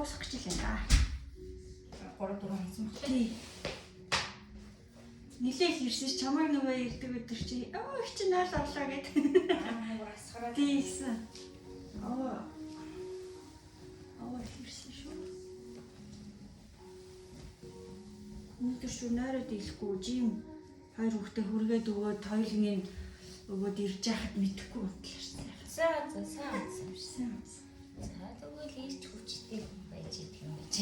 дуусах гэж байна. 3-4 хоногсон баг. Тий. Нилээл ирсэн чамайг нөгөө ирдэг өдөр чи их чи наал авлаа гэд. Нөгөө асгараад Тийсэн. Ирсэн шүү. Өнөөдөр шүү нойроо дийлэхгүй жим 2 хүүхдээ хүргээд өгөөд тойлонгийн өгөөд ирж яхад мэдэхгүй болчихсон. За тэгвэл ирч хүчтэй байж идэх юм байж.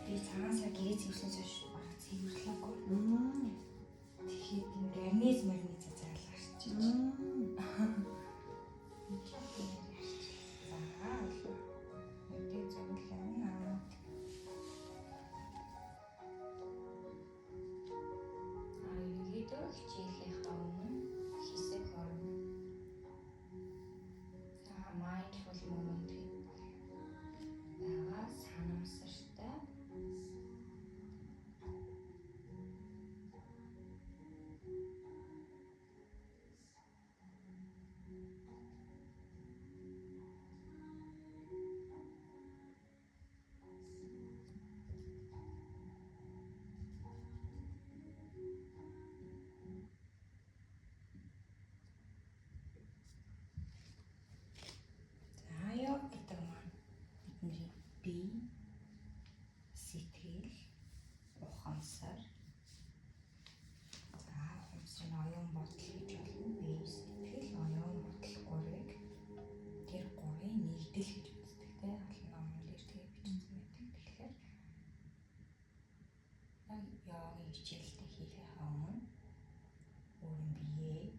Би цагаансаа гэрээ зэвсэнээс хойш баг цэвэрлээгүй. Тэгэхээр юм гарниз марниз заалгаж чиж. Сэтгэл ухамсар ухамсарын оюун бодол гэж болно. Бие сэтгэл оюун бодол гурыг тэр гурын нэгдэл гэж үздэг те. Олон номон дээр тэгээ бичсэн байдаг. Тэгэхээр йогийн хичээлтэй хийхээ өмнө өөрийн биеэ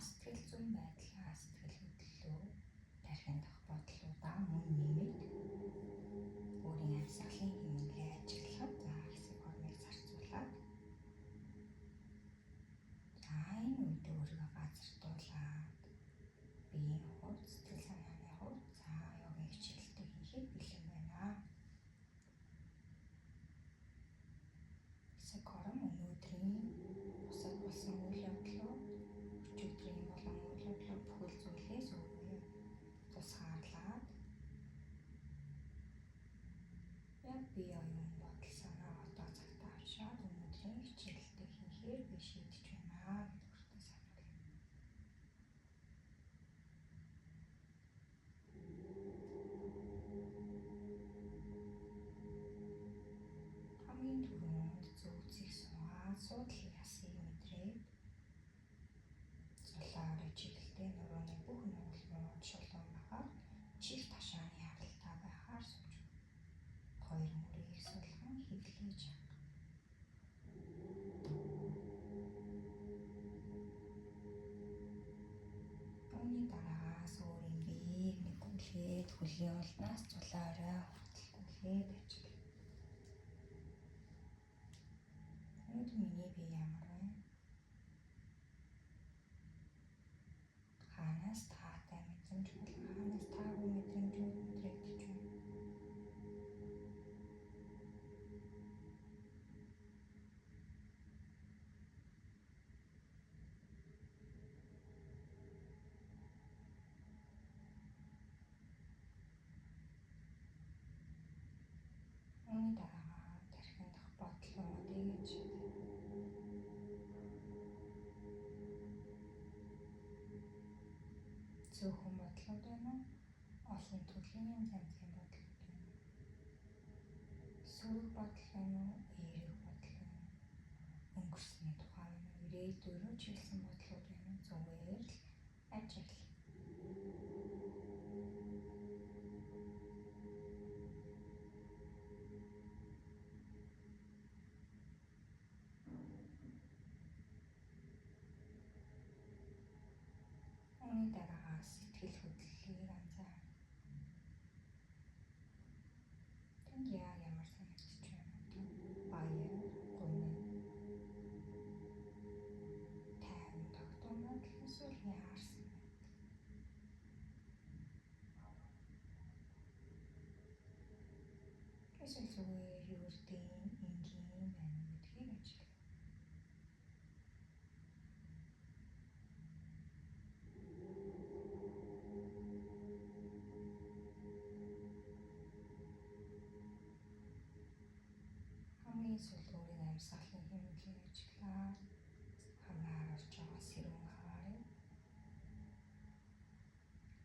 сэтгэл зүйн байдлаа сэтгэл хөдлөлөө тархиндах бодлуудаа мөн нэмээд өөрийн амьсгалын хэмнэлээ ажиглахад хэсэг хормыг зарцуулаад энэ үед өөрийгөө газардуулаад биеийн хувьд сэтгэл санааны хувьд йогийн хичээлтэй хийхэд бэлэн байна. Хэсэг хором өнөөдрийн бусад болсон үйл явдлыг өчигдрийн болон үйл явдлыг бүхэл зүйлээс өөрийгөө тусгаарлаад яг бие оюун бодол санаа одоо цагтаа авчаад өнөөдрийн хичээлтэй хийхээр би шийдэж байна гэж өөртөө сануулъя. Хамгийн түрүүнд зөв үзих суугаад суудлын ясыг мэдрээд зулаар чиглэлтэй нурууны бүх нугалмууд шулуун байхаар чих ташааны харалтай байхаар сууж. Хоёр мөрийг суулган хэвлэж яг. Үүний дараагаас өөрийн биеийг нэгүүлээд хөлийн улнаас зулаараа хурдталгуулээд ажиг. Өнөөдөр миний бие ямар вэ? Хаанаас таатай мэдрэмж болон хаанаас таагүй мэдрэмжүүд мэдрэгдэж байна? Үүний дараа тархиндах бодлоодыг ажиг. Зөвхөн бодлоод байна уу? Олон төрлийн янзын бодлоод байна уу? Сөрөг бодол байна уу? Эерэг бодол байна уу? Өнгөрсний тухай байна уу? Ирээдүйрөө чиглэсэн бодлоод байна уу? Зүгээр л ажигла. Үүний дараагаас сэтгэл хөдлөлийг анзаар. Тэнд яг ямар санагдаж байна вэ? Баяр, гуниг, тайван тогтмол эсвэл яарсан. Эсвэл зүгээр юурдийн энгийн байна гэдгийг ажиглав. эсвэл өөрийн амьсгалын хэмнэлийг ажиглаад хамраар орж байгаа сэрүүн агаарыг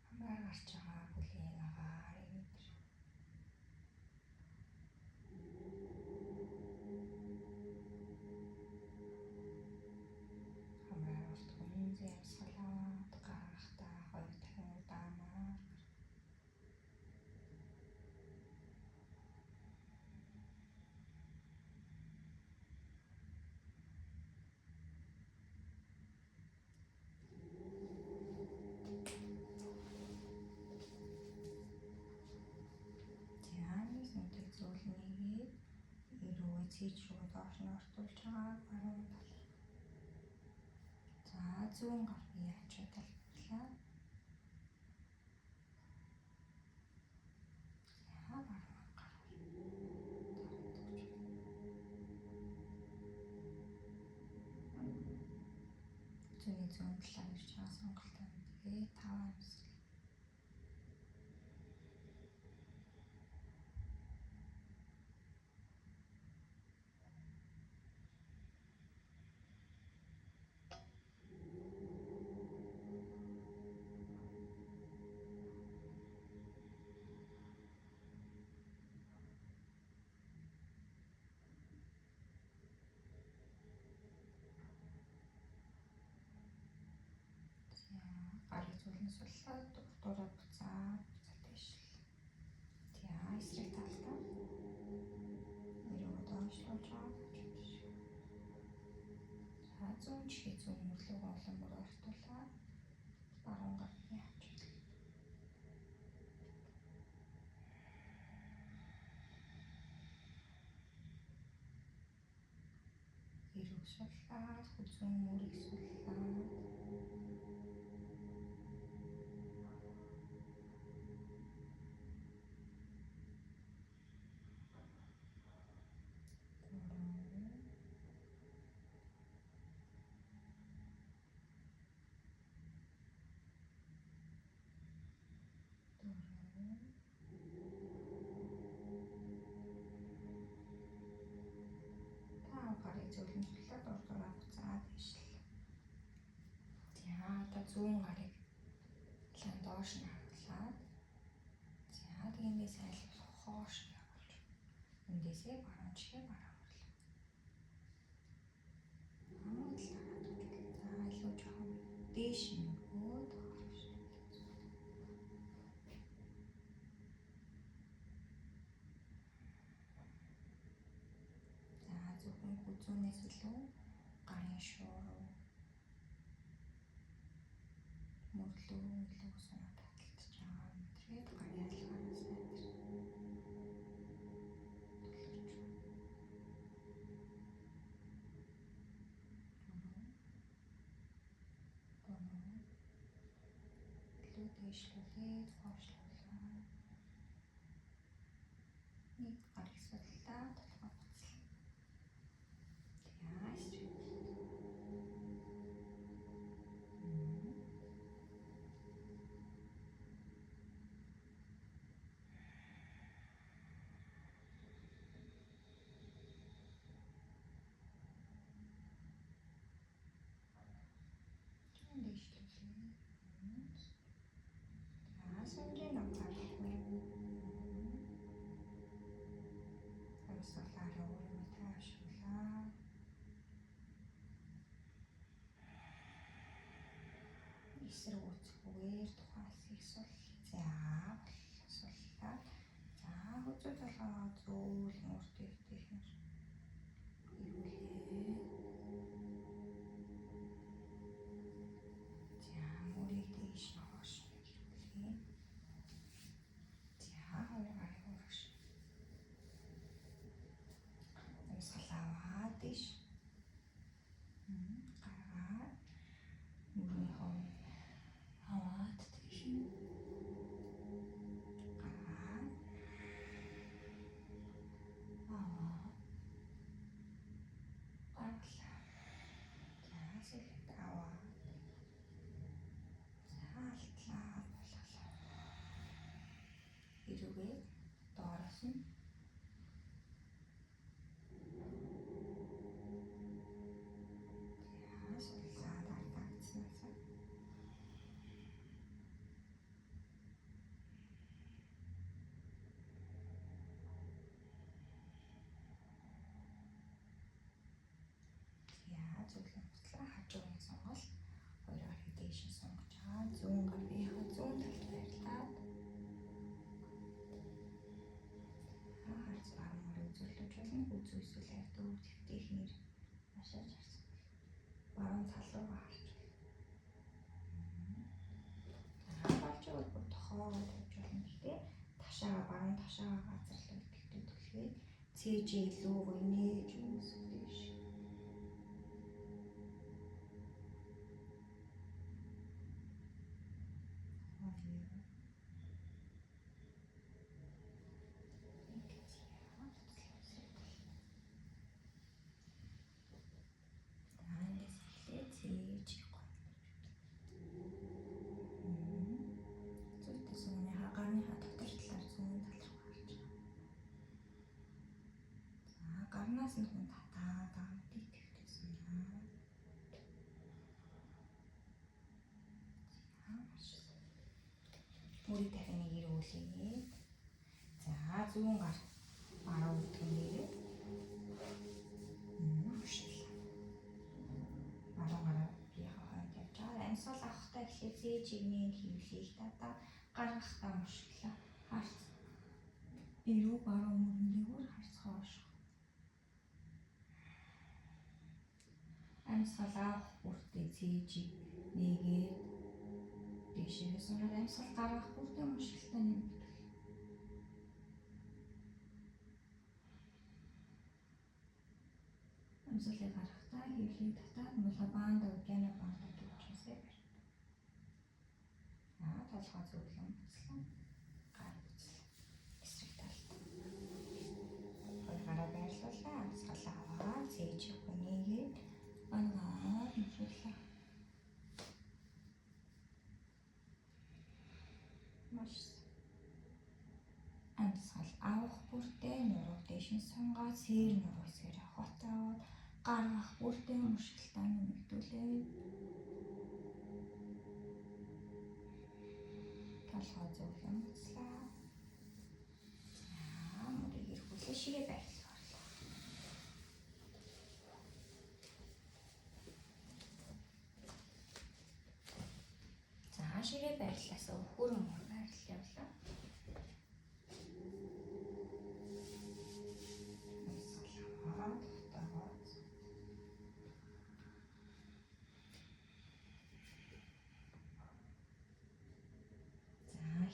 хамраар гарч байгаа бүлийн агаарыг өдр. Хамраар орт хүнзээ амьсгал аваад гаргахтаа 2 дахин удаанаар нүдийг зөөлнийгээд эрүүгээ цээж рүү доош нь ортуулж байгаа баруун тал. За зүүн гарны ачаа талбарлаа. За баруун гар. Зүүнний зүүн талаар ирж байгаа сонголтоо мэдээ 5 амьсгал. Гарыг зүүлэн суллаад дурдураа буцаад дэвшил. За эсрэг талдаа эрүүг доошлуулж байгаа. За зүүн чихээ зүүн мөрлөг олон бүр ортуулаад баруун гарны ачаа. Эрүүг суллаад хүзүүн мөрийг суллаад гарыг зөөлөн суллаад дурдураа буцаад дэвшил. За одоо зүүн гарыг лан доош нь харуулад. За тэгээс айлгал хоош явуулж. Эндээсээ баруун чихээ баруун өрлөө. За илүү жоохон дээш нөгөөд хоош. За зөвхөн хүзүүнээс илүү гарын шууруу мөрлөө илүү санаа таталтж байгаа мэдрээд гарын алхаанаас найдаж. Илүү дэвшлүүлээд хоошлуулаа. Нэг гарыг судлаа толгой буцлаа. За дэвшлүүлээ. За сонжин аваад. Амьсгалаараа өөрийгөө таашуулаа. Эсрэг үцгүүгээр тухайн хэсгийг сул. За суллаа. За хүзүү толгойгоо зөөлөн урт дэвтэйхэн. Ирүүлээ. За мөрийг дээш нь хоош ирүүлээ. За хоёр гарыг урагш. Амьсгал аваад дэш. Гаргаад мөрний хов аваад дэш. Гаргаад аваад гаргалаа. За сэлэт аваад. За алтлаа болголоо. Эрүүгээ доороос нь зөвлөн бутлаа хажуугийн сонгол хоёроор дээш нь сунгаж байгаа. Зүүн гарынхаа зүүн талд байрлаад харц баруун үзүүлж болно. Үзүү эсвэл ард өвдөлтийн хэр машааж харсан. Баруун тал руу харж байна. Болж байгаа бүр тохоогоо тавьж болно. Гэхдээ ташаа баруун ташаа газарлал өвдөлтөд түлхээд цээж илүү гойнэж үзүүлж. Гарнаас нь хүн татаад амтыг тавьчихсан юм. Мөрийг дахин нэг ирүүлээ. За зүүн гар баруун өвдгөнээр баруун гараа бияха хойд явж байгаа. Амьсгал авахтаа эхлээд зээжигний хөвлийг татаа гаргахтаа мушглаа. Харц. Ирүү баруун мөрөндийгөр харцгаа ошго. Амьсгал авах бүртээ цээжиг нэгээд дэшээс унаад амьсгал гаргах бүртээ мушгэлтай нэмэгдүүл. Амьсгалыг гаргахтаа хөвлийг татаад мулга баанда удяна баанда дүүчээсээ барь. Толгой зөвлөн буцлаа. Гар буцлаа. Эсрэг талд. Хоёр гараа байрлуулаа. Амьсгал аваа цээжиг нэгээд ангаа мушглаа. Амьсгал авах бүртээ нуруу дэш нь сунгаад сэр нуруу сэрэ хотоод гаргах бүртээ мушгэлтай нэмэгдүүлээ. Толгой зөвлөн буцлаа. Мөрийг эргүүлээ шигээ байрлуулаа. Шигээ байрлалаасаа хөрөн мөр байрлал явлаа.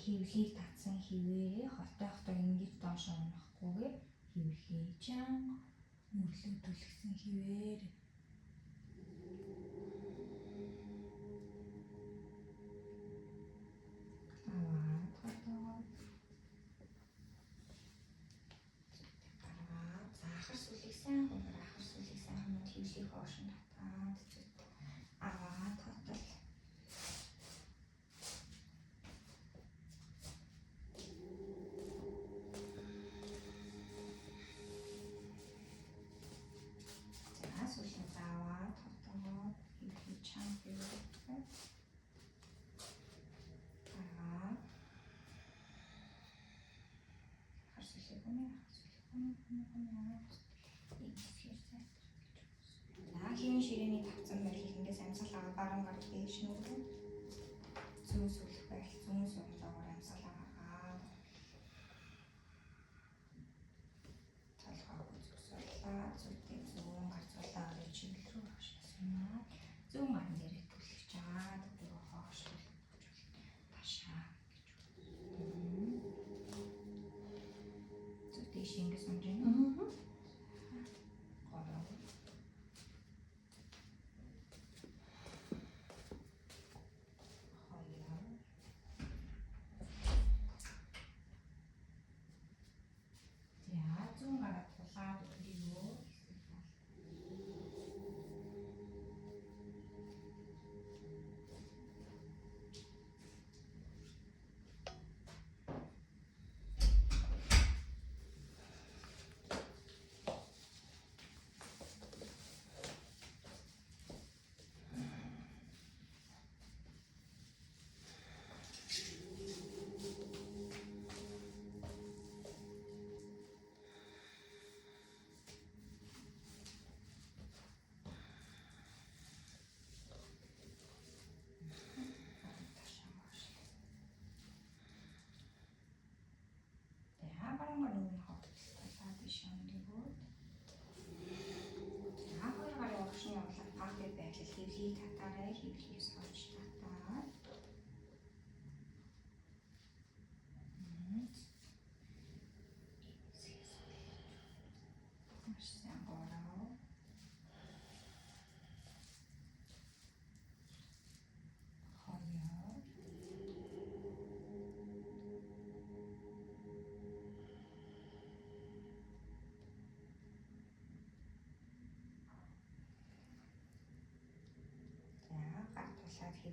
Хөвлийг татсан хөвээрээ хотойхтой ингэж доош унахгүйгээр хөвлийг чанга мөрлөө түлхсэн хөвээр хоошин татаад зүт аваад хотол за сүлэн аваад хотоод хөвлөж чам хөвлөв аваад харсэлэг үнэ хин ширээний тавцан байрлал ингээс амьсгал аваад баруун гар дээш нүрэн зүүн сүлх байл зүүн сурлуугаар амьсгал аваад толгойг зүгсүүлээ зүтээ зүүн гар цулаа орой чиглэл рүү хашаасна зүүн гарын дээрээ түлхэж чаад дөрөв хоош ташаа зүтээ шингээс унжин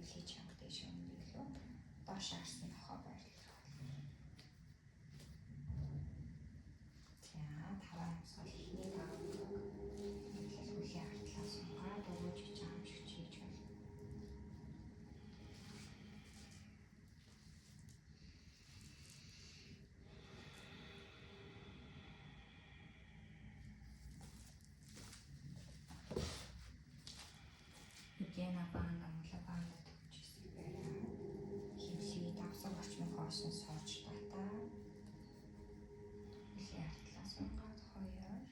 хөвлийн чанга дэш өндөглөө. Доош харсан нохоо байрлал. За таван амсгал ихний таван хөвлийн артлаас унгаад өгөөж чамшигч хийж байна. Үдэнэ баанда мula баанда төвчсэн байна. Хөвлийн давсаг орчмын хоосон сорж татаа. Хөвлийн артлаас унгаад хоёр.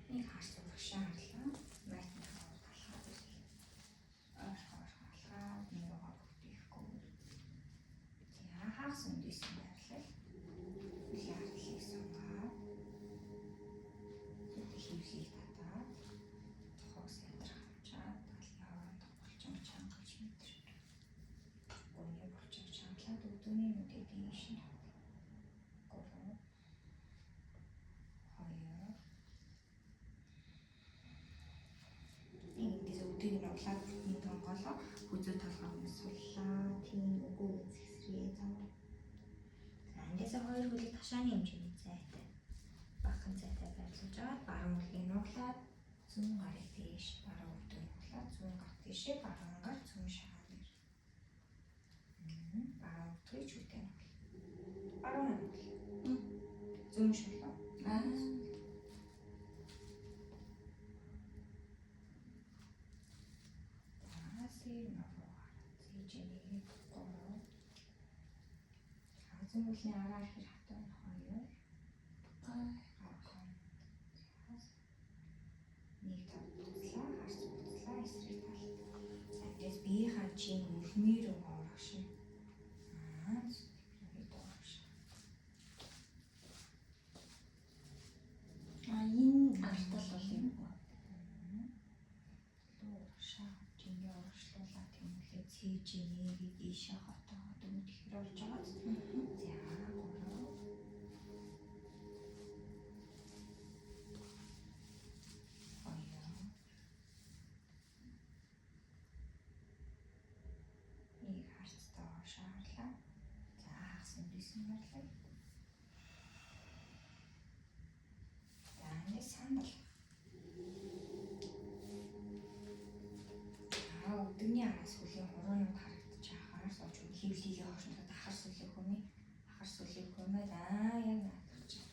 Нэг харц урагшаа харлаа. Майтны хавар талхаад ирсэн. Хавар халахад нэг угаа бүтэхгүй. За хагас өндөөсөн байрлал. Хөвлийн артлыг сунгаад. Хөвлийг татаад. Тохоос ядра хамчаад талын хооронд болчин чангаж мэдэр. Гүний болчин чангалаад өдөөний нүдээ дийш нь. Гурав. Хоёр. Эндээс өдөг нь улаад бүтний тонголоо хүзүү толгойг нь суллаа. Тийм үгүй зэсрээ зам. За эндээс хоёр хөлийг ташааны хэмжээний зайтай. Бахан зайтай байрлуулж аваад баруун үлгийг нуглаад зүүн гарыг дээш баруун өвдөг нуглаад зүүн гар тийшээ баруун гар зүүн шагаан дээр. Баруун өвдгийг чүтээ нуглаа. Баруун нуглаа. Зүүн шулуу. Сэр нуруу зээжэнийг 3. Зүүн үлний араа ихэр хатан 2. Нэг тав буцлаа, харц буцлаа, эсрэг талд. Эндээс биеийн чин өрмөр орогшин. Энэ артал бол юм уу? Луушаа чиний оршлуулаад тэмүүлээ цээжэнийг ийшээ хотоод өгөх хэрэг болж байгаа. За 3. Нэг харцтай шаарлаа. За хагас өндөөсөн байрлал. За энэ сандал. Өдөгний араас хөлийн хуруунууд харагдаж байхаар сууж хөвлөлийн хоошноо ахар сүлэг хүмээ. Ахар сүлэг хүмээ яг наадах чинь.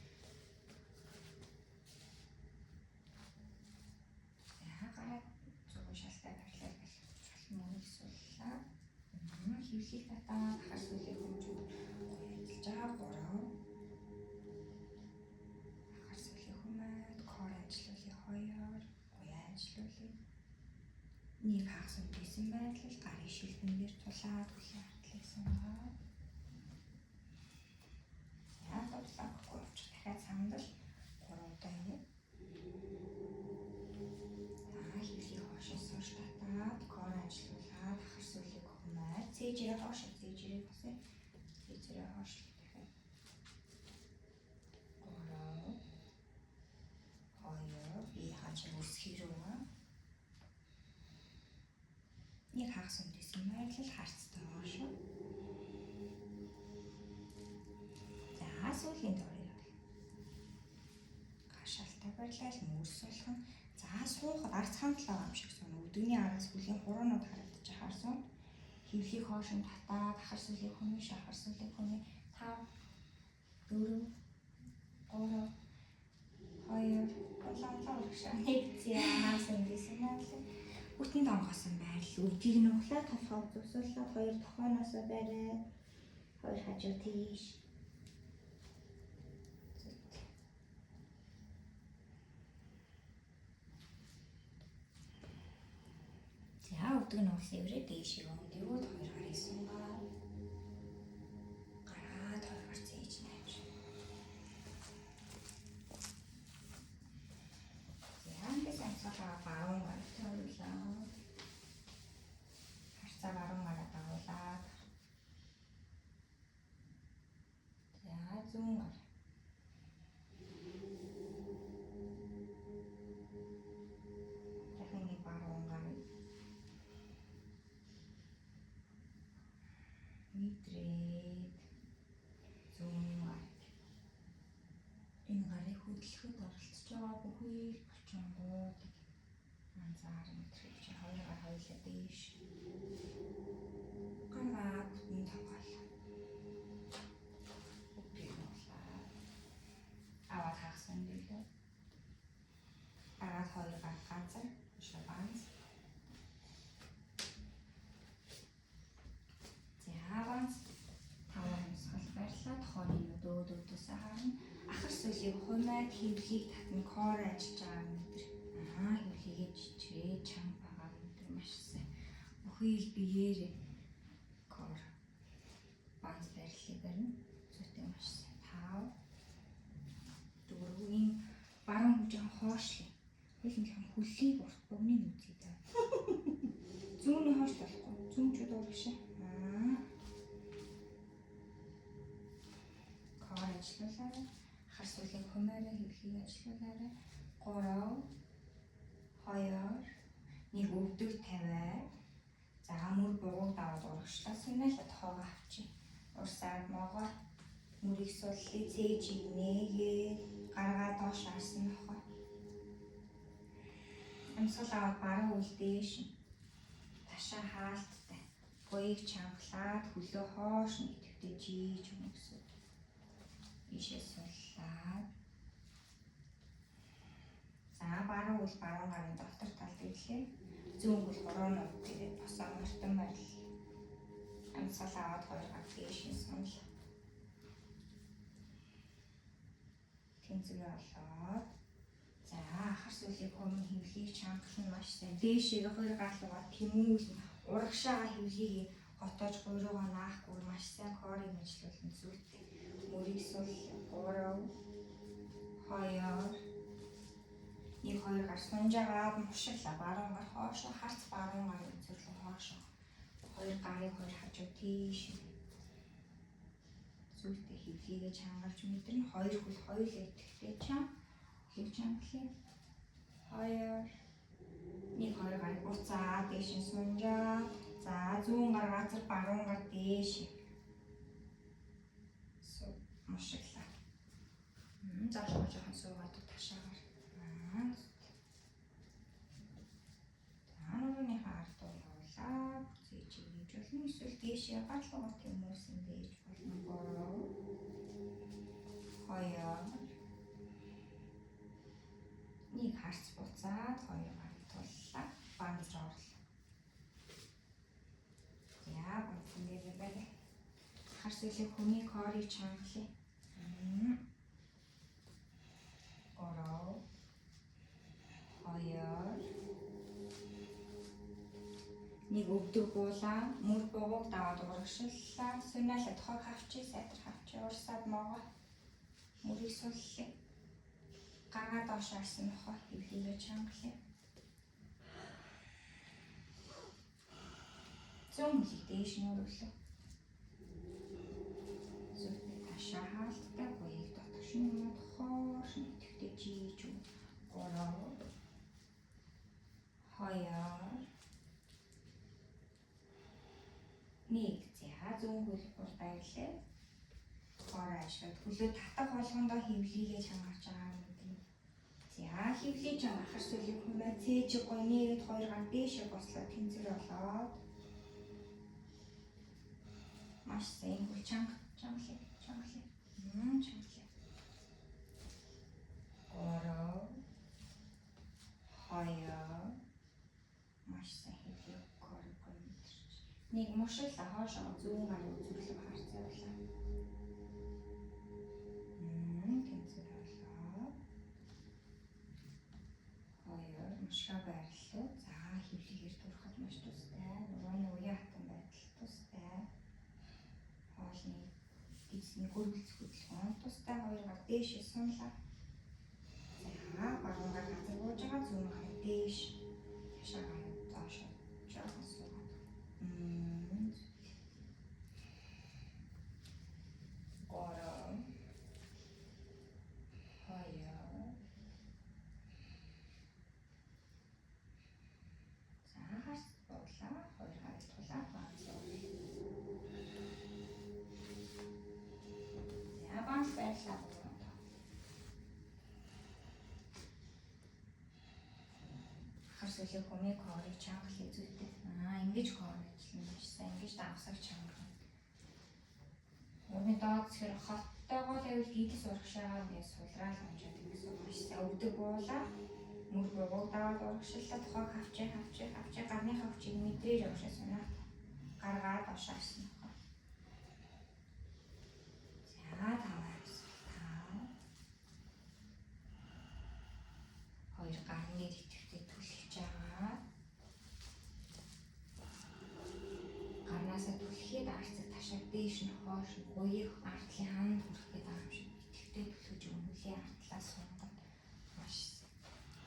За гараад зөвхөн шалтай байрлал мөн суллаа. Хөвлийг татаад ахар сүлэг хүмжүүд гоёдж байгаа 3. Ахар сүлэг хүмээд кор ажиллуулъя 2. Гоёо ажиллуулъя. Нэг хагас өндөөсөн байрлал гарын шилхэн дээр тулаад хөлийн артлыг сунгаад. За дурлахгүй явж дахиад сандал 3 удаа юм. За хөвлийн хоошоо сууж татаад кор ажиллуулаад ахар сүлэг хүмээд цээжрээ хоошоо цээжрээ босоо. Цээжрээ хоошлоо дахиад. 3. 2 би хаач үсхий рүү. Нэг хагас өндөөсөн байрлал харцтай хоошоо. За сүүлийн дорыг бол. Гашаалтай байрлал мөрс суулган. За суухад арц хамтлаа юм шиг сон. Өдөгний араас хөлийн хуруунууд харагдаж ахаарсан. Хөвлийг хоошин татаад ахар сүлэг хүмээ шахар сүлэг хүмээ 5 4 3 2 улаалаа урагшаа нэг зяас өндөөсөн байрлал. Бүтэн донгосон байрлал. Өдгийг нуглаад толгой зүсүүлээд 2 тохооноосоо бариад 2 хажуу тийш. За өдөг нугсан эврээ дээшээ өндөгөөд 2 гарыг сунгаад. Гараад 2 гар цээж найж. Яндээс амсгалаа баруун гар тойлоо. Харцаа баруун гараа дагуулаад. За зүүн гар. Дахин нэг баруун гар хөдөлгөхөд оролцож байгаа бүхий л булчингуудыг анзаар мэдрэж хоёроо хоёулаа дээш. Гараад бүтэн тоглоо. Бүгдийг нуулаа. Аваад хагасан билүү. Гараад хоёр газар шабанс. Аванс таван сал барьлаад хоолны өөдөөдөөс харна. Ахар сүлийг хумайг хөвлийг татна кор ажиллаж байгаа мэдэр. Хөвлийгээ жижигээ чам байгаа мэдэр маш сайн. Бүхий л биеэр кор банс барилыг барина. Зүйтэй маш сайн. Тав. Дөрвийн баруун хүжин хоошлоо. Хөлнийхэн хөллийг урт богны нүцээ даа. Зүүнний хоош болохгүй. Зүүн ч удаа ажиллуулаарай. Хар сүлийн хумаараа хөвлийг ажиллуулаарай. 3 2 1 өвдөг тавиад. За мөр бугуул даваад урагшлаа. Сүнэлэд хоог авчи. Урсаад могоо мөрийг суллий цээжийг нээгээ гаргаа доош харсан нохой. Амьсгал аваад баруун үл дээш. Ташаа хаалттай. Буйг чангалаад хөлөө хоош нэгтгэвтэй жийж өнгөсөв. Ишээ суллаад. За баруун үл баруун гарын дотор талд ирлээ. Зүүн үл хороо нууд тэгээд босоо мартан байл. Амьсгал аваад хоёр гар дээш сунал. Тэнцвэр олоод. За ахар сүлийг хумын хөвлийг чангална маш сайн. Дээшээ хоёр гаалуугаа тэмүүлнэ. Урагшаага хөвлийг хотоож гуруугаа наахгүй маш сайн корыг ажиллуулна зүйтэй. Мөрийг сул 3 2 1 2 гар сунжаагаад мушглаа баруун гар хоошоо харц баруун гарын зөвлөн хоошоо. Хоёр гарыг хоёр хажуу тийш. Зүйтэй хөвлийгээ чангалж мэдэрнэ. Хоёр хөл хоёулаа итгэвтэй чам. Хив чангалын 2 1 2 гарыг буцаад дээш сунжаа. За зүүн гар газар баруун гар дээш. Мушглаа. Заашгүй жоохон суугаад ташаагаар. За нүрийн хард явуулаа. Цэжиг нээж болно. Эсвэл дээшээ гатлуугаар тэмүүлсэн дээж болно. 2 1 харц буцаад 2 гарыг туллаа. Банж орлоо. Яа, банцнээр байна. Хар сүлийн хүний корыг чангалъя. 3 2 1 өвдөг буулаа. Мөр бугууг даваад урагшлаа. Сүнэлэд хог хавчи сайтар хавчи урсаад могоо. Мөрийг суллаа. Гаргаа доош харсан нохой хөвлийгээ чангалъя. Зүүн хөлийг дээш нөрвөлөө. Зүйтэй ташаа хаалттай буйг дотогш нэмээд хоош нэгтгэвтэй жийж 3 2 1 за зүүн хөл урдаа ирлээ. Хоороо ашиглаад хөлөө татах болгондоо хөвлийгээ чангарч байгаа юм дий. За хөвлий чангахар сүлийн хүмээ цээжиг гой нээгээд хоёр гар дээшээ бослоо тэнцвэр болоод. Маш сайн хөл чангалъя. 3 2 маш сайн хөвлийг корыг мэдэрч. Нэг мушглаа хоошоо зүүн гарын үзүүлэг харцаалаа. Тэнцвэр болоо. 2 мушгаа байрлуу. За хөвлөгээр турахад маш тустай. Нөгөө уян хатан байдал тустай. Хоолны эзний гөрөлц хөдөлгөөн тустай 2 гар дээшээ сунлаа. За баруун гар газар бууж байгаа зүүн гар дээш. Ташаа гар доош жоохон суугаад. 3 2 1 эсвэл хүмийг хоорыг чангалыг зүйтэй. Ингэж хоорчлно гэсэн. Ингэж давсаг чангал. Өөрийн доод зэрэг хоттойгоо л гидс урагшаагаа ингээд сулраал унжаад гэсэн үг шүү дээ. Өвдөг буулаа. Мөр буугаад урагшлаа тухайг хавчаа гарны хавчийг мэдрээж явшаасна. Гаргаад авшаасан. За таваас. Хоёр гарны итгэвтэй түлхэж байгаа. Гарнаасаа түлхээд арцаг ташаа дээш нь хоош гоёх артлын хаанд хүрэхэд байгаа юм шиг. Итгэвтэй түлхэж өмнөлийн артлаа сунгад маш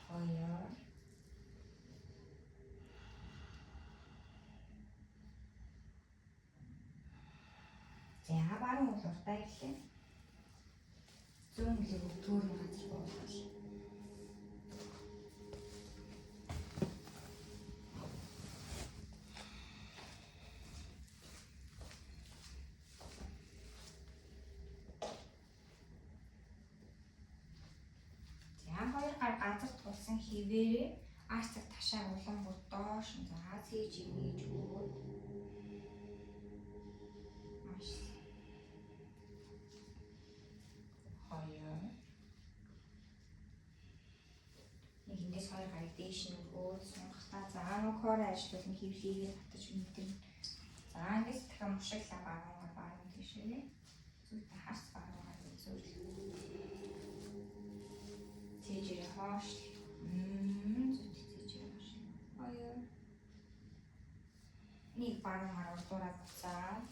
хоёр. За баруун уул уртаа ирлээ. Зүүн үлийг өвдгөөрийн газар буулгал. Хоёр гар газар тулсан хിവэрээ арцаг ташаа улам бүр доош нь заа цээж ингэж өгөөд маш хоёр нэг индээс хоёр гарыг дээш нь өгөөд сунгахтаа за нөхөр ажиллуулан хөвлийгээ татаж мэдэрнэ. За индээс дахин мушиглаа баруун тийшээ зүйтэй харц баруун гар зүүл цээжээ хоош зүйтэй цээжээ хоош хоёр нэг баруун гар урдуураа буцаад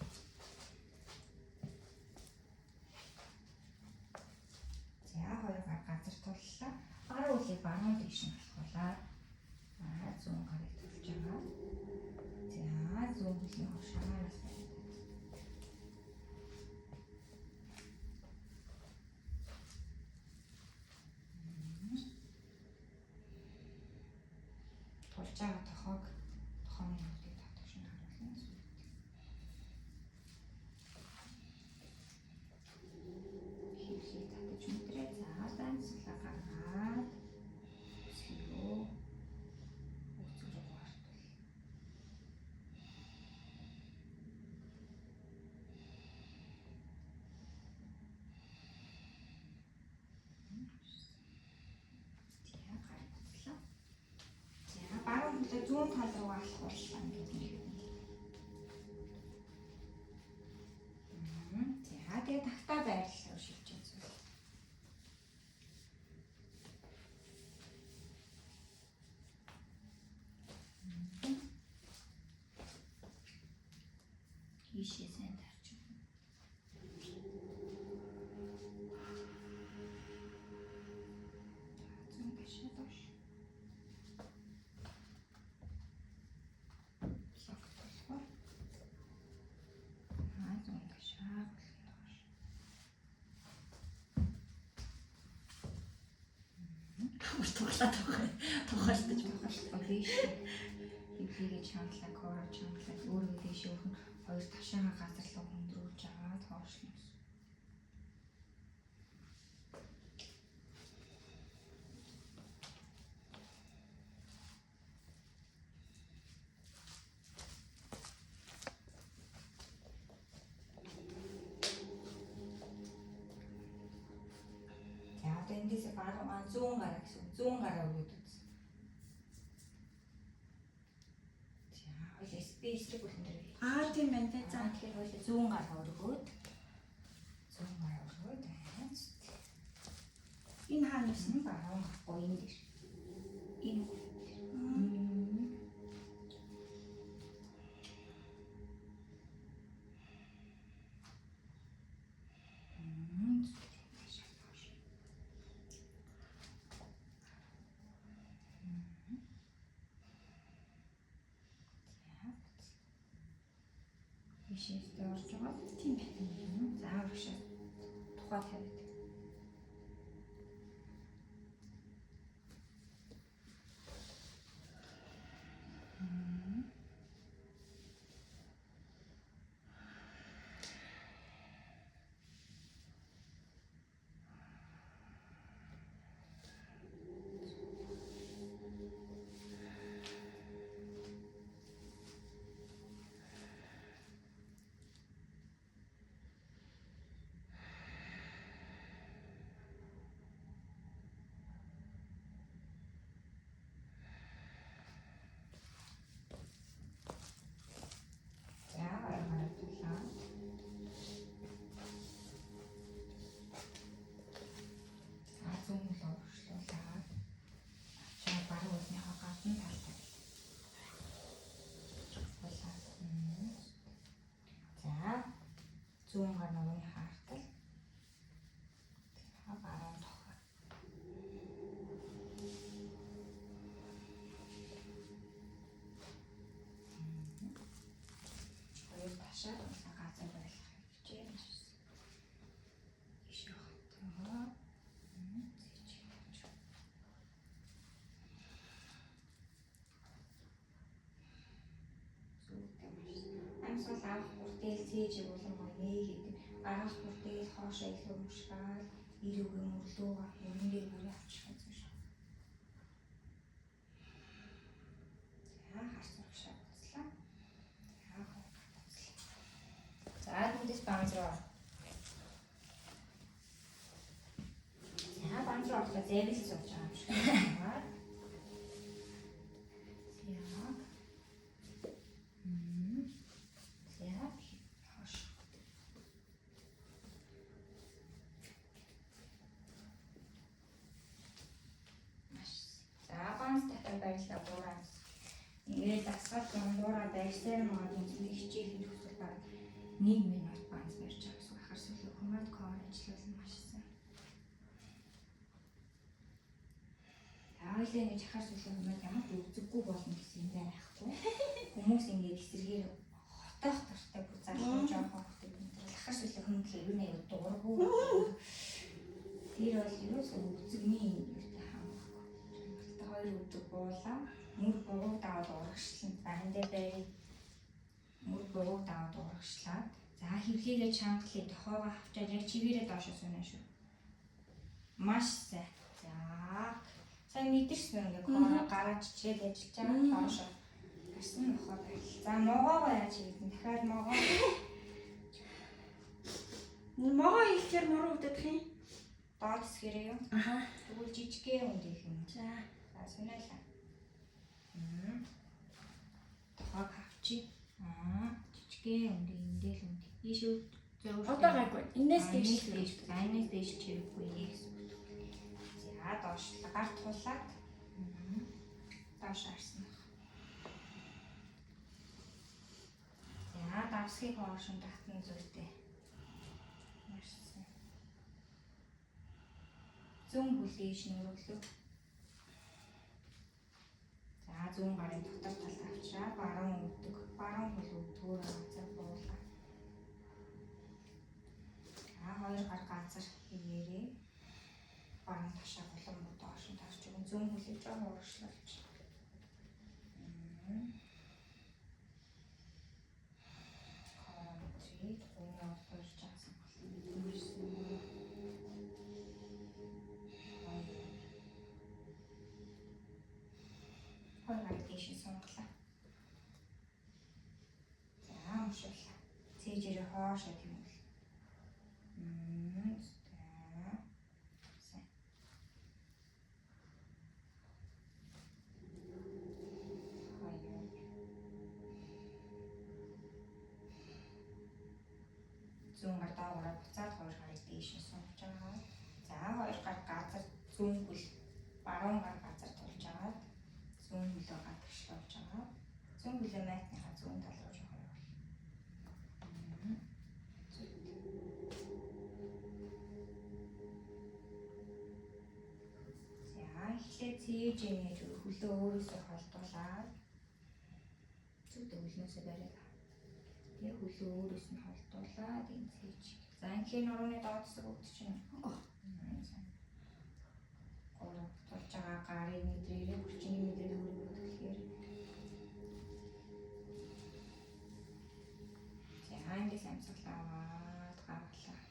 за хоёр гар газар туллаа гар үлийг баруун тийш нь болохлаа зүүн гарыг тулж байгаа за зүүн бүлийн хошаанаас тулж байгаа тохооны нүдийг татах шин харуулна. Хөвлийг татаж мэдрээ. За данцлаа гаргаад өсгөө үцгэрэг бартал. Баруун хөлөө зүүн тал руу алхуулсан гэдэг юм. За тэгээ тагтаа байрлал шилжиж үзвэл. Ийшээ сайн тарч өгнө. Зүүн гашаа доош. Тухайлдаж биш. Хөвлийгээ чангалаа, коро чангалаа, өөрөө дэше өрхөн хоёр ташаага газар руу хөндрүүлж аваад хоошлно. За одоо эндээс баруун зүүн гараа гэсэн. Зүүн гараа өгөөд үз. За хоёул спейсрийг бүхэн дээр. Тийм байна те. За тэгэхээр хоёул зүүн гараа өргөөд. Зүүн гараа өргөөд. энэ хаана юм? Баруун гахгүй энэ дээр. Энэ Ишээстэй орж байгаа. Тийм байна. За урагшаа тухай тавиад. зүүн гар ногооны хаартал. За баруун тохой. Хоёр ташаад газар байлгах хичээж. Ишээ хатгаа. Амьсгал авах бүртэл цээж болон гоё гэдэг. Гаргах бүртэл хоошоо илүү мушгаал ирүүгээ мөрлөөгөө мөрөндөө бүрээ авчих гэсэн шүү. За харц урагшаа буцлаа. За хоёр буцлаа. За дүндэс бамж руу. За бамж руу орлоо зэвэл сууж байгаа юм шиг байна. Баярлалаа гураа. Ингээд дасгал дундуура байрсаар мод хичээлийн төгсгөл баг 1 минут ганц барьж байгаа гэсэн ахар сүлээ команд кор ажиллуулсан маш сайн. Яагаад ингэж ахар сүлээ команд ямар ч үзэггүй болно гэсэн юм байхгүй. Хүмүүс ингээд эсэргээр хотоох тартай бүр залуу жоохон хөтөг энэ ахар сүлээ команд гэхээр юу нэг дуургүй. Тэр бол ерөөсөө үзэгний юутай хамаагүй. Хоёр өдөр буулаа. Мөр бууг даваад урагшлан. За энэ дээр байр мөр бууг даваад урагшлаад. За хөвлийгээ чангалыг тохоогоо авчаад яг чивээрээ доошоо сунаа шүү. Маш сайн. За сайн мэдэрсэн ингээ короо гараад чичрээд ажиллаж байгаа доошоо. Гарсан нохоо байл. За могоогоо яаж хийгдэн? Дахиад могоо. Могоо хийхээр муруу удах юм. Доод хэсгэрээ юу? Аха. Тэгвэл жижигхэн үндэх юм. За. Сүнэлээ. Тохог авчи. Жижигхэн үндэ эндэл үнд. Ийш зөв. Одоо гайгүй. Инээс дээш. Айнаас дээш чирэггүй гэсэн. За доошлоо гар тулаад. Доош харсан. За давсхийг хоошин татна зүйтэй. Марсан. Зүүн бүлгийш нүрэлүү. За зүүн гарын дотор талд авчраа баруун өвдөг. Баруун хөл өвдгөөр газар буулаа. За хоёр гар газар хийгээрээ. Баруун ташаа болон доош нь тарч өгөн зүүн хөлийг жоо ууршлуулж. Хаатрийг өнөө орж jaасан болно. Хоёр дэш сонглоо. За уншууллаа. Цээжээр хоошоо тэмүүлээ. Сайн. Зүүн гар доогоороо буцаад хоёр гарыг дээш нь сунж байгаа. За хоёр гар газар зүүн хөл баруун гар газар тулж байгаа. Зүүн хөлөө гадагшлуулж байгаа. Зүүн хөлөө майтныхаа зүүн тал руу жоохон явуул. За эхлээд цээж ингэж хөлөө өөрөөсөө холдуулаад зүгт хөлнөөсөө бариад. Тэгээ хөлөө өөрөөс нь холдуулаад энэ цээж. За инхээр нурууны доод хэсэг өвдчихнэ. Гурав тулж байгаа гарыг мэдрээрээ хүчний мэдрээд өөрийгөө төлөхээр. За англи самсгалаад гаргалаа.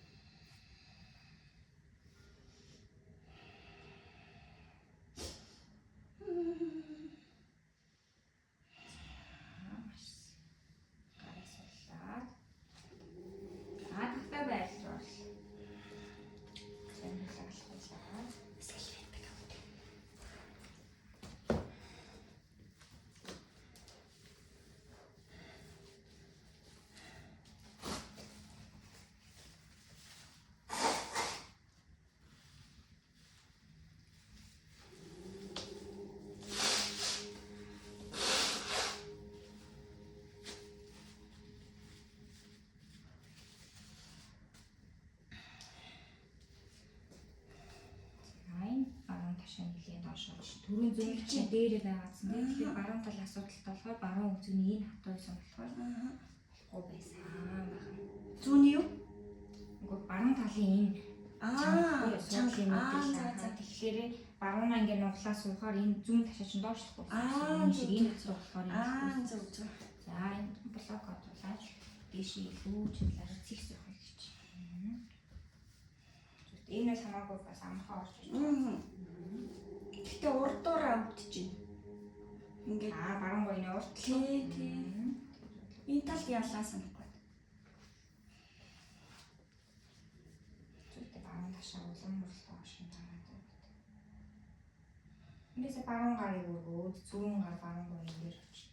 хошооч. Төрийн зөвлөх чинь дээрээ байгаадсан. Тэгэхээр баруун талын асуудалтай болохоор баруун үзэгний энэ хатуусан болохоор болохгүй байсан. Зүүний юу? Нөгөө баруун талын энэ чангалын мэдээлэл. Тэгэхээр баруунаа ингээд нуглаа суухаар энэ зүүн ташаа чинь доошлохгүй. Энэ шиг энэ хатуу болохоор зөв. За энэ блок оруулаад дээш илүү чиглэлээр цэг суух гэж. Энэ нь хамаагүй бас амархан орж ирж. Гэтэ урдуураа өвдөж байна. Ингээд баруун гоёны урд. Тий. Энэ талд яллаа санахгүй. Зүгтээ баруун ташаа улам мөрлөө шин тараад. Эндээс баруун гарыг өргөөд зүүн гар баруун гоён дээр очив.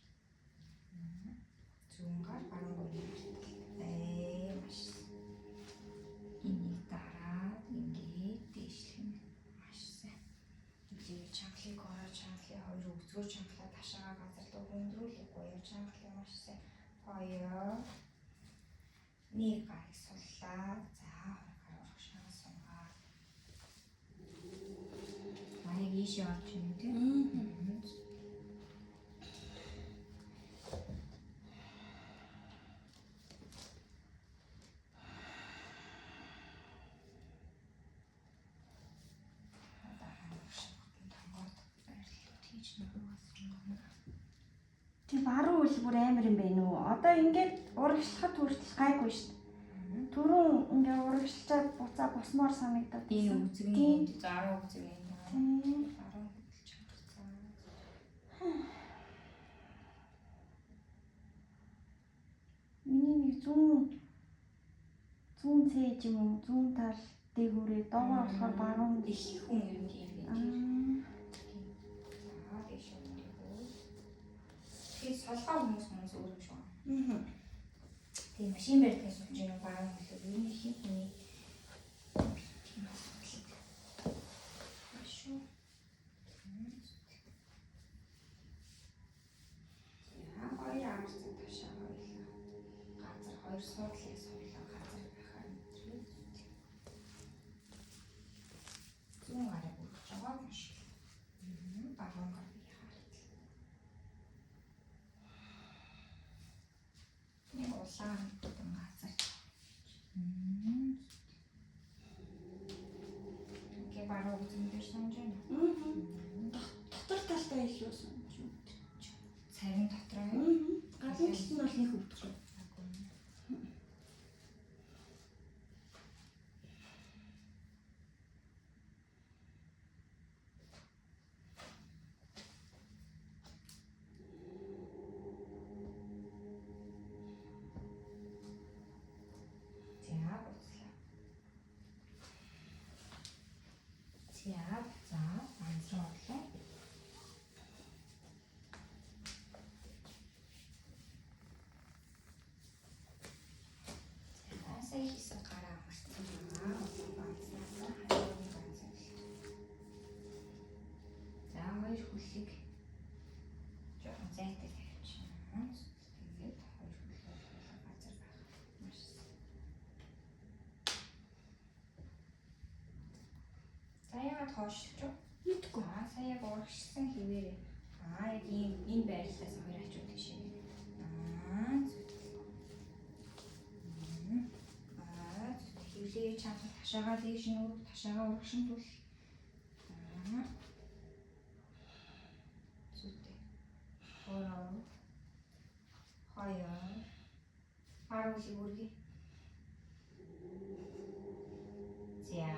Зүүн гар баруун гоён дээр. Маш. Энийг дараад ингээд дээшлэх нь маш сайн. Энийг чангалыг ороо чангалын хоёр өгзгөр чангалаа ташаага газар руу хөндрүүлэх гоё чангалыг маш сайн. Хоёр. Нэг гарыг суллаа. За хоёр гар урагшаа сунгаа. Марийг ийшээ олж юм тийм. Тэг баруун үл бүр амар юм байна уу? Одоо ингээд урагшлахад хүртэл гайгүй шүү дээ. Түрүүн ингээд урагшлаад буцаа босмоор санагдаад. Энэ үзэгний заруу үзэгний баруун хөлж харцаа. Миний нэг зүүн цээж юм уу? Зүүн тал дээгүүрээ доогоо болохоор баруун их хүн юм тийм. Солгоо хүмүүс өөр юм шүү. Тийм машин барьдаг суулж байгаа баруун хөлөөр ер нь их хүний тийм асуудал. Ашуу. Яа хоёр амарсан ташаа хоёлаа. Газар хоёр суудлын суулаа газар байхаар мэдрээ. Зүүн гарыг үргэж байгаа юм шиг. Баруун гар би хараад. Нэг улаан гэдэг газар. Ингээ баруун үзэн дээр санаж байна. Дотор талтай илүү санаж байна. Царин дотроо. Гадны талд нь бол нэг өвдөхгүй. За, анзраа орлоо. Сая хийсэн гараа амарсан. За, хоёр хөлийг жоохон зайтай тавьчихна. Тэгээд хоёр хөлөө газар байх. Маш сайн. За, яагаад хоошлж вэ? Мэдгүй. Сая урагшсан хിവэрээ. Яг энэ байрлалаас хоёр ачууд тийшээ. Хивлээ чанга ташаагаа дээш нь өрг ташаагаа урагшин тул. Зүтэй. Хоёр. Харуул үргэ. За.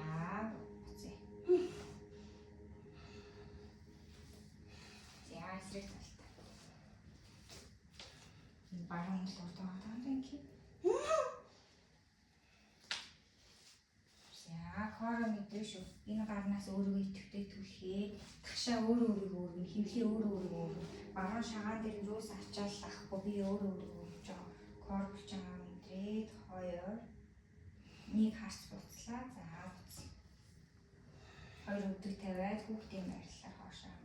Эсрэг талтай. Энэ баруун хөл урдаа ингээ. За, хороо мэдээ шүү. Энэ гарнаас өөрөө идэвхтэй түлхээ. Тагшаа өөрөө өөргөө хөвлөө өөрөө. Баруун шагаан дээр юус ачаал ахгүй би өөрөө өгч байгаа. Кор бүч байгаа мэдрээд хоёр. Нэг харц буцлаа. За, буцсан. Хоёр өдөр тавиад хүүхдийн байрлалаар хоош амраа.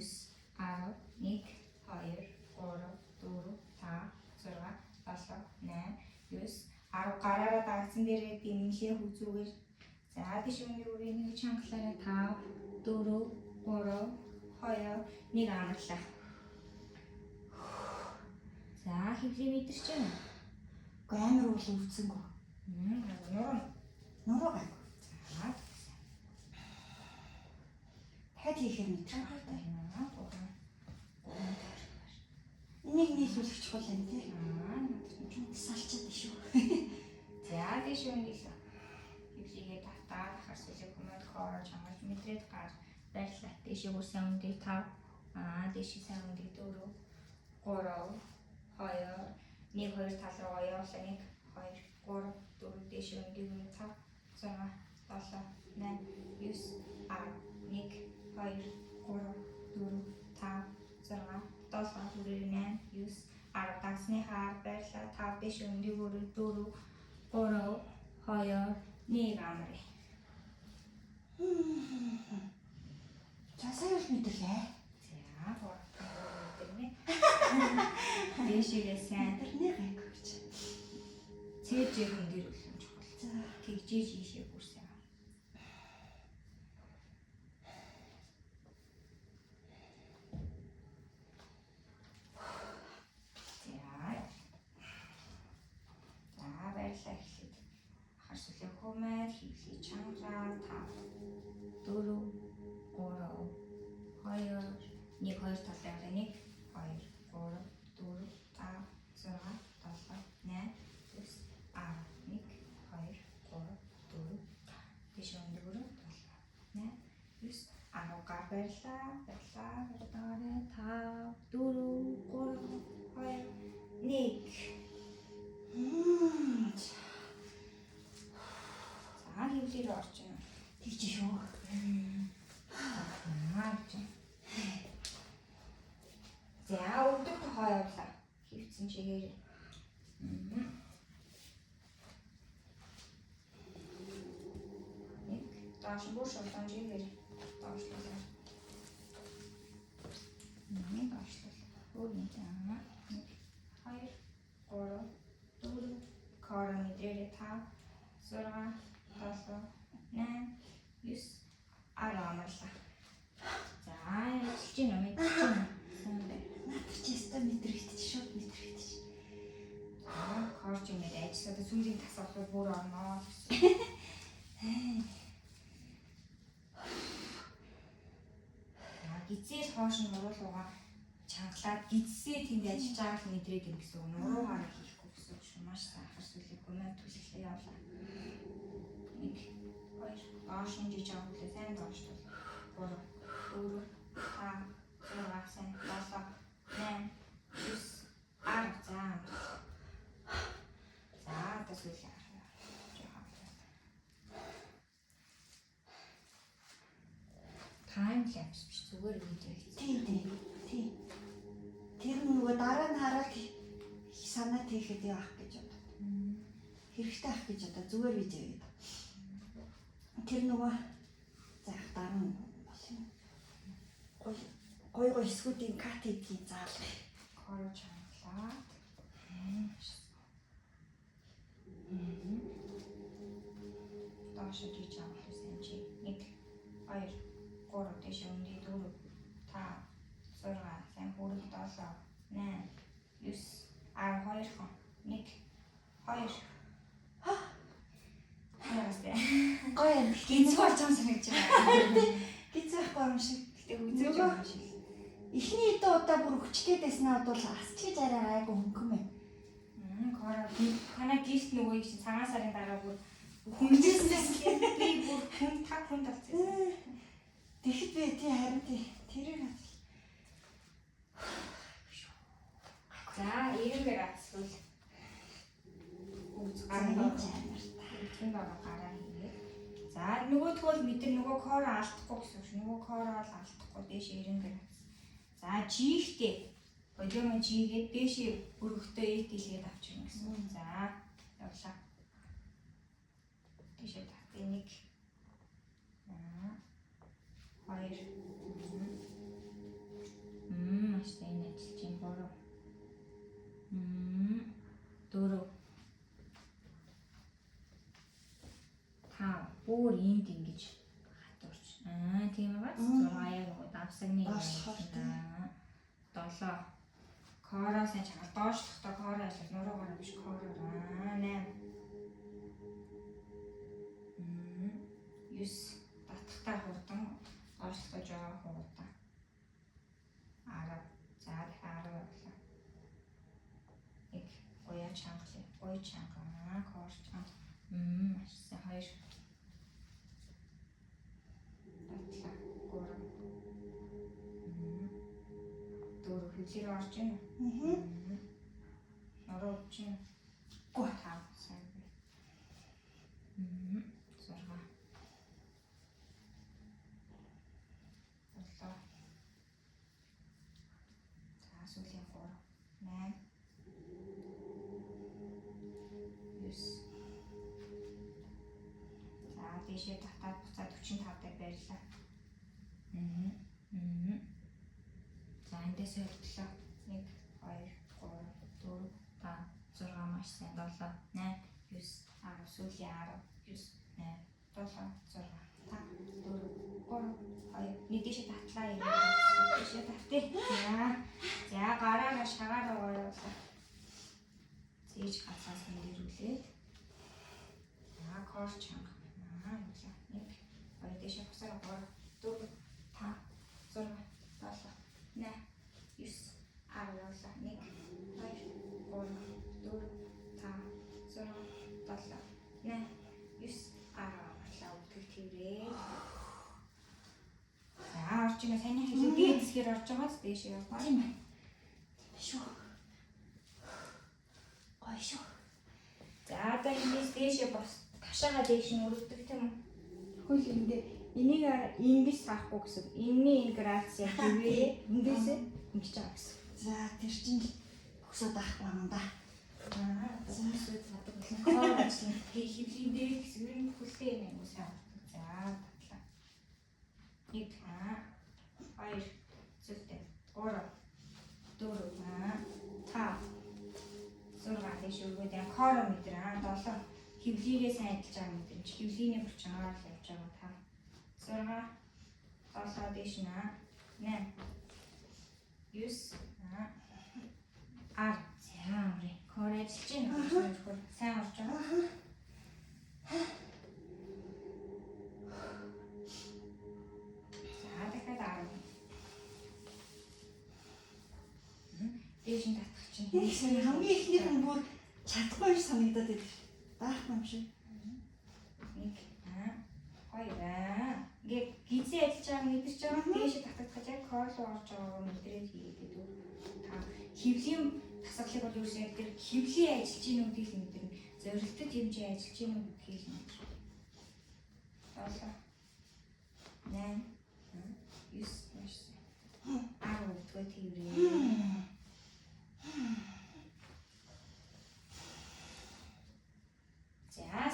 1 2 3 4 5 6 7 8 9 10 гараараа дагсан дээрээ дэмнэлээ хүзүүгээр. За тийш өнөний үрийг нэг чангалаараа 5 4 3 2 1 амарлаа. За хөвлий мэдэрч байна. Гэхдээ амар уул өвцөнгөө. Нуруу гайгүй. За Дахиад хийхээр мэдэрч байна. байна. Энийг нийлүүлэх чухал юм тий. Надад Салчаад шүү. за тийш өнөний хөвлийгээ татаад харсуулах хүмүүд хоороо чамд мэдрээд гар байрлаа. Тийш үсэн үндий 5 тийш сайн үндий 4 3 2 1 2 тал руу явуулаа 1 2 3 4 тийш үндий 5 6 7 8 9 10 1 2 3 4 5 6 7 хүрээ 8 9 10 дагсны хаар байрлаа 5 тийш үндий 4 3 2 1 амраа. За сайн л мэдэрлээ. За гурван дэшигээ сайн Тэрний гайгүй гэж. цээжийн дээр үлэн чухал. За Тэгжээж ийшээ хүрсэн. За баярлалаа эхлээд харсуулын хүмүүд хөвлий чангаа 5 4 3 2 1 2 талаа 1 2 3 4 5 6 7 8 9 10 1 2 3 4 тийш өндөр 7 8 9 10 гар байрлаа 5 4 3 2 1 за хөвлөөр орчихно. тийч шүү. Доош бүр шулуун жигээр доошлуулаа. Доошлуул. Өөрийн таа. 1 2 3 4 корон дээрээ 5 6 7 8 9 10 амарлаа. За ялж гин юм мэдчихэв. Чи өстө мэдрэгдэж шууд мэдрэгдэж. Корч юм ажилласаа сүүлийн тас авах бүр орноо. Гизээс хоош нь уруулуугаа чангалаад гизсээ тэнд ажиллаж байгааг л мэдрээд юм гэсэн үг. Нуруугаараа хийхгүй гэсэн үг шүү. Маш сайхан сүлийг гомьд түлхлээ явлаа. 1 2 доош нь жиж авах үлээ сайн доошлол. 3 4 5 6 7 8 9 10 за тэсвэлээ. Тайм лапс биш зүгээр видео хийх. Тийм. Тэр нөгөө дараа нь хараад санаа хийхэд явах гэж бодод. Хэрэгтэй ах гэж одоо зүгээр видео хийв. Тэр нөгөө заах дараа нь гой эсгүүдийн кат хийдгийг заалах. Короо чангалаа. Доош жиж авах гэсэн чи 1 2 3 дэш өнди 4 5 6 сайн хүрэх 7 8 9 12 хон 1 2 Яастай. Гоё юм. Гинц болж байгаа санагдаж байна. Гизээхгүй юм шиг. Гэтэ үзэж байгаа юм шиг. Эхний хэдэн удаа бүр хүчтэй байснаа бол асчиж арай айгу хөнгөн байна. Короо танаа гişт нөгөө их цагаан сарын дараа бүр хүнжээснээс би бүр хүн талцсан. Тэгэхэд би тий харин тэрийг за 90 градус үл үзсэн байгаа гараа хийгээ. За нөгөөдгөө мэдэр нөгөө коро алдахгүй гэсэн шүү. Нөгөө коро бол алдахгүй дээш 90 градус. За жиихтэй бодиомын жигээд дээш өргөхтэй эт илгээд авчихна гэсэн. За явлаа. Дээш татъя 1 2 маш сайн ажиллаж юм бороо. 4 5 бүр энд ингэж хатуурч. Тийм байгаа. 6 яг нөгөө давсагны 7 коро сайн чанга доошлохдоо коро ажил нуруугаар биш коро 8 9 татхтаа хурдан доошлохдоо жоо хурдан 10 за дахиад 10 явлаа. Нэг гоёа чангалаа. Гоё чанга коро чанга маш сайн 2 хөлөөр орж ийн. Нуруу чинь гоо тав сайн би. 6 7 за сүүлийн 3 8 9 за дэшээ татаад буцаад 45 дээр байрлаа. За эндээс хөдлөө. 1 2 3 4 5 6 маш сайн 7 8 9 10 сүүлийн 10 9 8 7 6 5 4 3 2 нэгдээшээ татлаа юм. Дэшээ татъя. За гараараа шагаараа гоёлаа. Зээж гацаас нэрүүлээд. Корч чанга. Явлаа. 1 2 дэшээ бусаар 3 4 5 6 7 8 9 10 явлаа. 1 2 3 4 5 6 7 8 9 10 амарлаа үтгэх тэрээ. За орж ина сайн хэлээ дээдсгээр орж байгаас дээш яваа. Тийм ээ. Шүү. Гоё шүү. За одоо эндээс дээшээ бос ташаага дээш нь өргөдөг тийм үү? Хөл ингээ Энийг ингэж саахгүй гэсэн. Энэний градусыг хэвээ эндээсээ ингэж байгаа гэсэн. за тэр чинь өсөд ах байна да. дээр нэг үсэн авдаг. За татлаа. 1 2 зүгтээ 3 4 5 6 дэш өргөд яг хоро метр 7 хөвлийгээ сайн адилж байгаа мэдрэмж хөвлийний булчингаар л явж байгаа 5 6 7 дэш 8 9 10 за амрын хоро ажиллаж байна сайн орж байгаа. Дээш нь татах чинь. Хамгийн ихнийх нь бүр чадахгүй санагдаад байдаг. Даахгүй юм шиг. 1 2 ингээ гизээ ажиллаж байгаа мэдэрч байгаа. Дээш татах яг корлоо орж байгааг мэдрээд хийгээд үү. Та хөвлийн тасгалыг бол юусэн яг тэр хөвлийн ажиллаж гин үгийг л мэдэрнэ. Зорилттой хэмжээ ажиллаж гин үгийг л мэдэрнэ. 7 8 9 10 өдгөө тэрвээ. За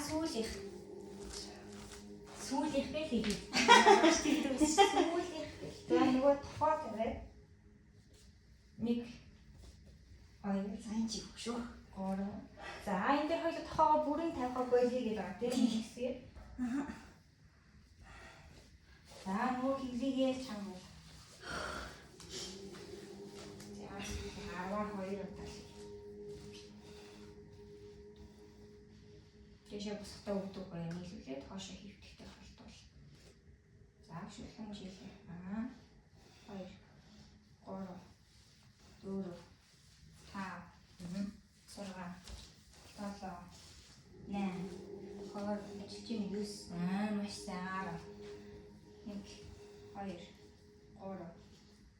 сүүлийнх бэл хийе. Сүүлийнх бэл. За нөгөө тохоо тавиад 1 2 За энэ чи хөшөө. 3 за энэ дээр хоёул тохоогоо бүрэн тавихаа болъё гэж байгаа тийм хэсгээр. За нөгөө хөвлийгээ чамд. За 12 удаа. Дэшээ босготой өгдөг гоё нийлүүлээд хоошоо хөвтөлтэй холтуул. За шүлхэн жилээ. 2 3 4 5 6 7 8 20 ажилчин 9 маш сайн 1 2 3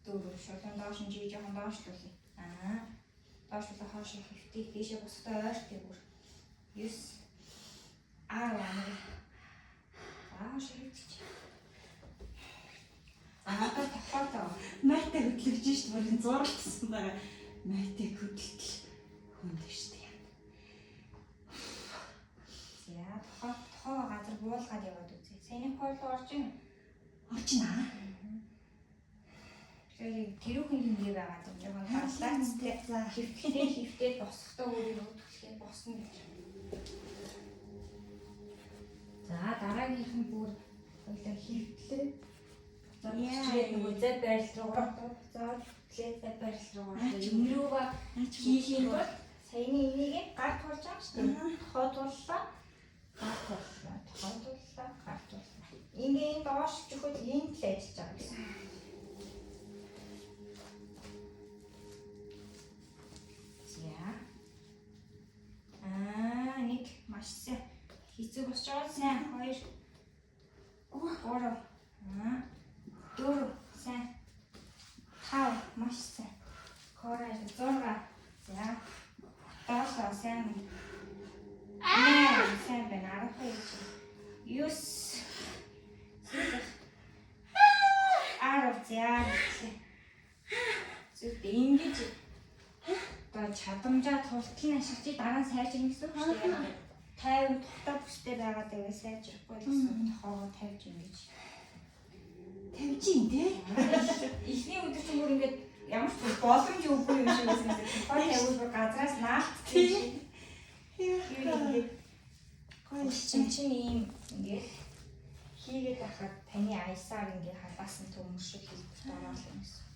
4 шулуун доош нь жий жоохон доошлуулъя. Доошлуулаа хоошоо хөвтөй дэшээ босготой ойртой бүр 9 10 ширээч. Одоо тохиолдоо. Майтаг хөдлөж шít бүрэн зурлсан байгаа. Майтаг хөдөлтөл хүнд шүү дээ. За тохоо газар буулгаад яваад үзье. Сэний хоолоо орж ийн. Очнаа. Тэгэхээр тэрүүхэн хингээ байгаа юм жоохон галлаацтай. За хөвтөлтэй босготой өөрийг хөдөлгөхээ босно гэж. За дараагийнх нь бүр хоёлаа хөвтлээ. За чигээ нөгөө зэт байрал руугаа зоод хөвтлээ байрал руугаа юмрууга хийх юм бол саяны энийг гарт болж байгаа шүү дээ. Тохиолдлаа гарт боллоо. Тохиолдлаа гарт боллоо. Ингээ доош чөхөд энд л ажиллаж байгаа гэсэн. Нэг маш сайн хэцүү босч байгаа сайн 2 3 4 сайн 5 маш сайн хорой 6 за доошлоо сайн сайн байна 12 9 10 за зүгт ингэж одоо чадамжаа тултал нь ашиглаж дараа нь сайжрна гэсэн үг шүү дээ. 50 тухтай бүстэй байгаад байвал сайжрахгүй гэсэн тохоогоо тавьж ингэж. тавьж ийн тий. Эхний өдөр чинь бүр ингээд ямар ч боломж өггүй юм шиг байсан. Тухай тавьвал газраас наалтчих. Гоё чинь ийм ингээд хийгээд байхад таны аясаар ингээд халаасан төмөр шиг хийх дураар юм гэсэн.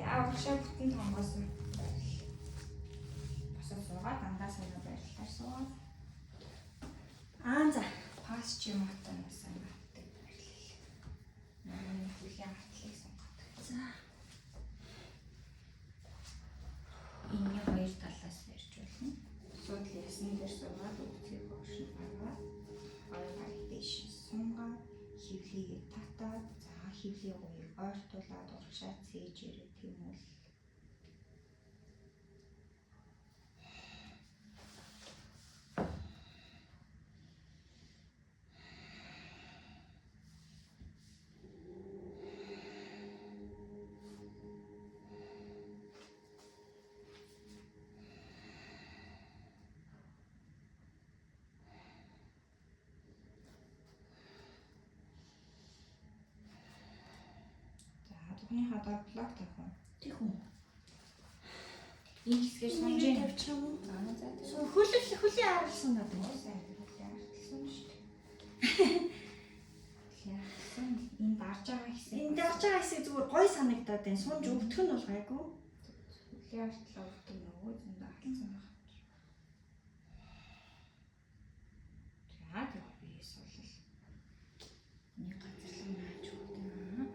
Авшаа бүтэн тонгоосон. Босоо суугаад дандаа санаа байрлалаар суугаад. За Пас ч юм уу танаас амтдаг байрлал. Манай хүлийн артлыг сонгодог. за Энэ хоёр талаас барьж болно. Суудлын ясны дээр суугаад өгцгийг хоошин гаргаад хоёр гарыг дэш сунгаад хөвлийгээ татаад за хөвлийн гоёг ойртуулаад урагшаа цээжээрээ тэмүүл. Бүхнийхээ доор блок тавих уу? Тэг хүн. Энэ хэсгээр Сонжин сонжин. тавьчих юм уу? За Суу хөлийн аралсан надад. сайн хэлсэн шүү дээ. Яасан энэ дарж байгаа хэсэг. Энэ дарж байгаа хэсэг зүгээр гой санагдаад байна. Сунж өвдөх нь бол гайгүй. Хөлийн артлаа өвдөх нөгөө зөндөө халтсан байна. За тэг би суулал. Нэг газар л нааж өгдөө.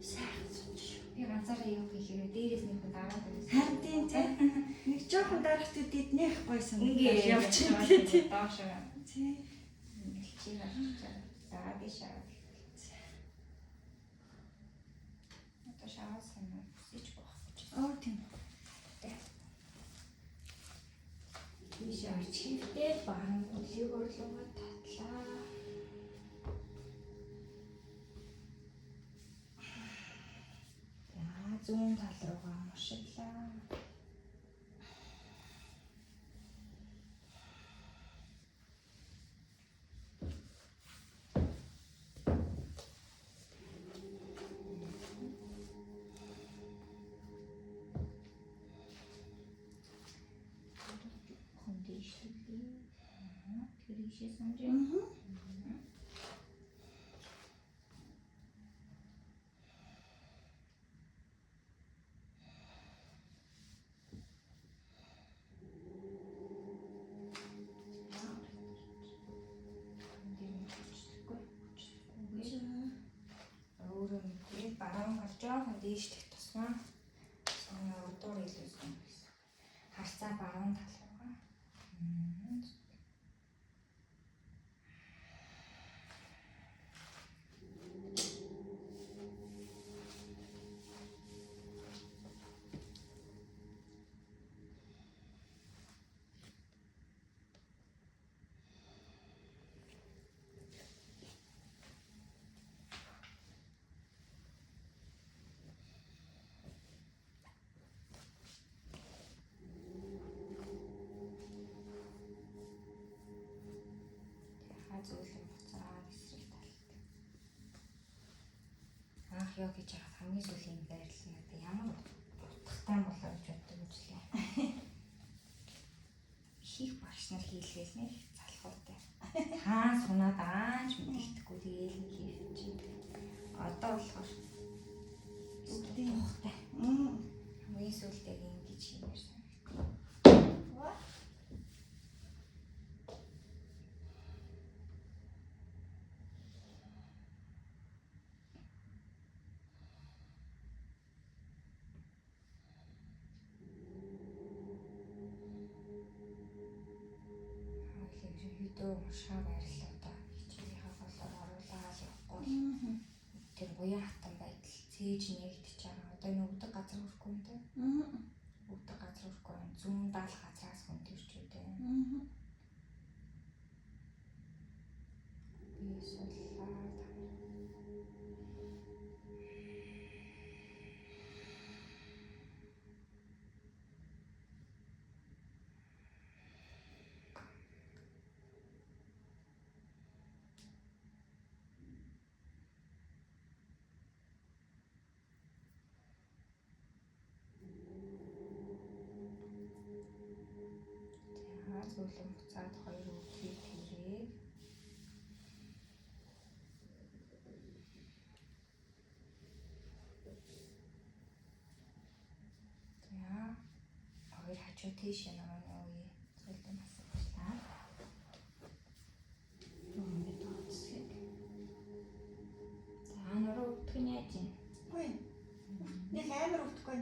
Сайхан сунж. Би ганцаараа юу хийхээр дээрээс нэг хүн дараад байсан. Харин тийм тийм. Нэг жоохон дарахт үдид нэх гой санагдаад Ингээ явчихсан тийм. доош Тийм. чи авчаа. За би шаа. Одоо шаа санаа хүсэж болох гэж. Оо тийм. Би шаа чивтэй баран үлийг орлогоо татлаа. За зүүн тал руугаа уншиглаа. Хөндийшлээ. Тэр ишээ санджээ. Өөрөө мэдээ баруун гал жоохон дээшлэх тусмаа сонор урдуур илүүсэн гэсэн. Харцаа баруун тал руугаа. Зөөлөн буцаад эсрэг талд. Анх ёо гэж яхад хамгийн сүүлийн байрлал надад ямар утгатай болоо гэж боддог үзлээ. Хийх багш нар хийлгээл нэг залхуутай. Хаа сунаад ааж мэддэхгүй тэгээл нэг хийх чинь. Одоо болохоор Үгдийн ухтай. Хамгийн сүүлдээ ингэж хиймээр санагдав. Видео уншаа байрлал одоо хичээлийнхаа болоор оруулаад явахгүй. Тэр буян хатан байдал цээж нэгдэж байгаа. Одоо энэ өвдөг газар хүрхгүй юм дээ. Өвдөг газар хүрхгүй. Зүүн даал газраас хүндэрч үдээ. Би сууллаа. Зөөлөн буцаад хоёр өвдгийг тэрээ. За хоёр хажуу тийш намаа үе зөөлөн бас боллаа. Ингээд тооцсыг. За нуруу өвдөх нь яаж юм? Үгүй. Нэг амар өвдөхгүй.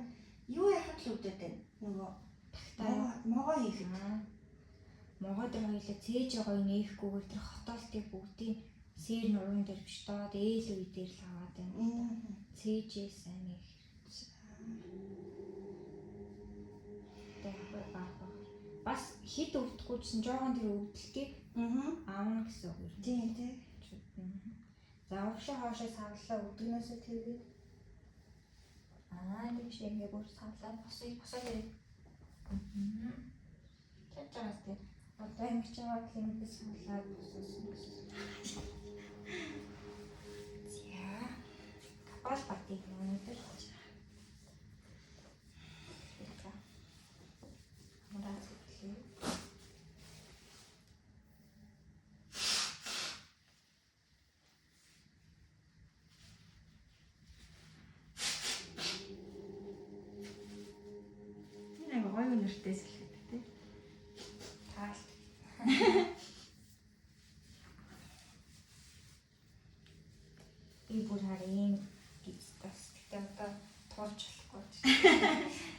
Юу яхад л үүдээд байна. Нөгөө Тагтаа могоо хийхэд. Могоо дээр хоёлаа цээж байгаа нээхгүйгээр тэр хотоолтыг бүгдийг сэр нуруунд дээр биш доод ээл үе дээр л аваад байна. Цээжээ сайн нэх. Бас хит өвдөхгүй гэсэн жоохон тэр өвдөлтийг аавна гэсэн үг юм. Тийм. За уршаа хоошоо савлаа өвдгнөөсөө тэгээд нэг шиг ингээ бүр савлаа босоод ирээ. Чачаас тийм одоо ингэ ч байгаа клиникээс савлаад босоосон гэсэн. За капал пати өнөдөр. Мураац хэлээ. Гоё нэртэй сэлхээд тий. Таал. Би бүр харин гизтас. Гэтэ одоо туурч болохгүй.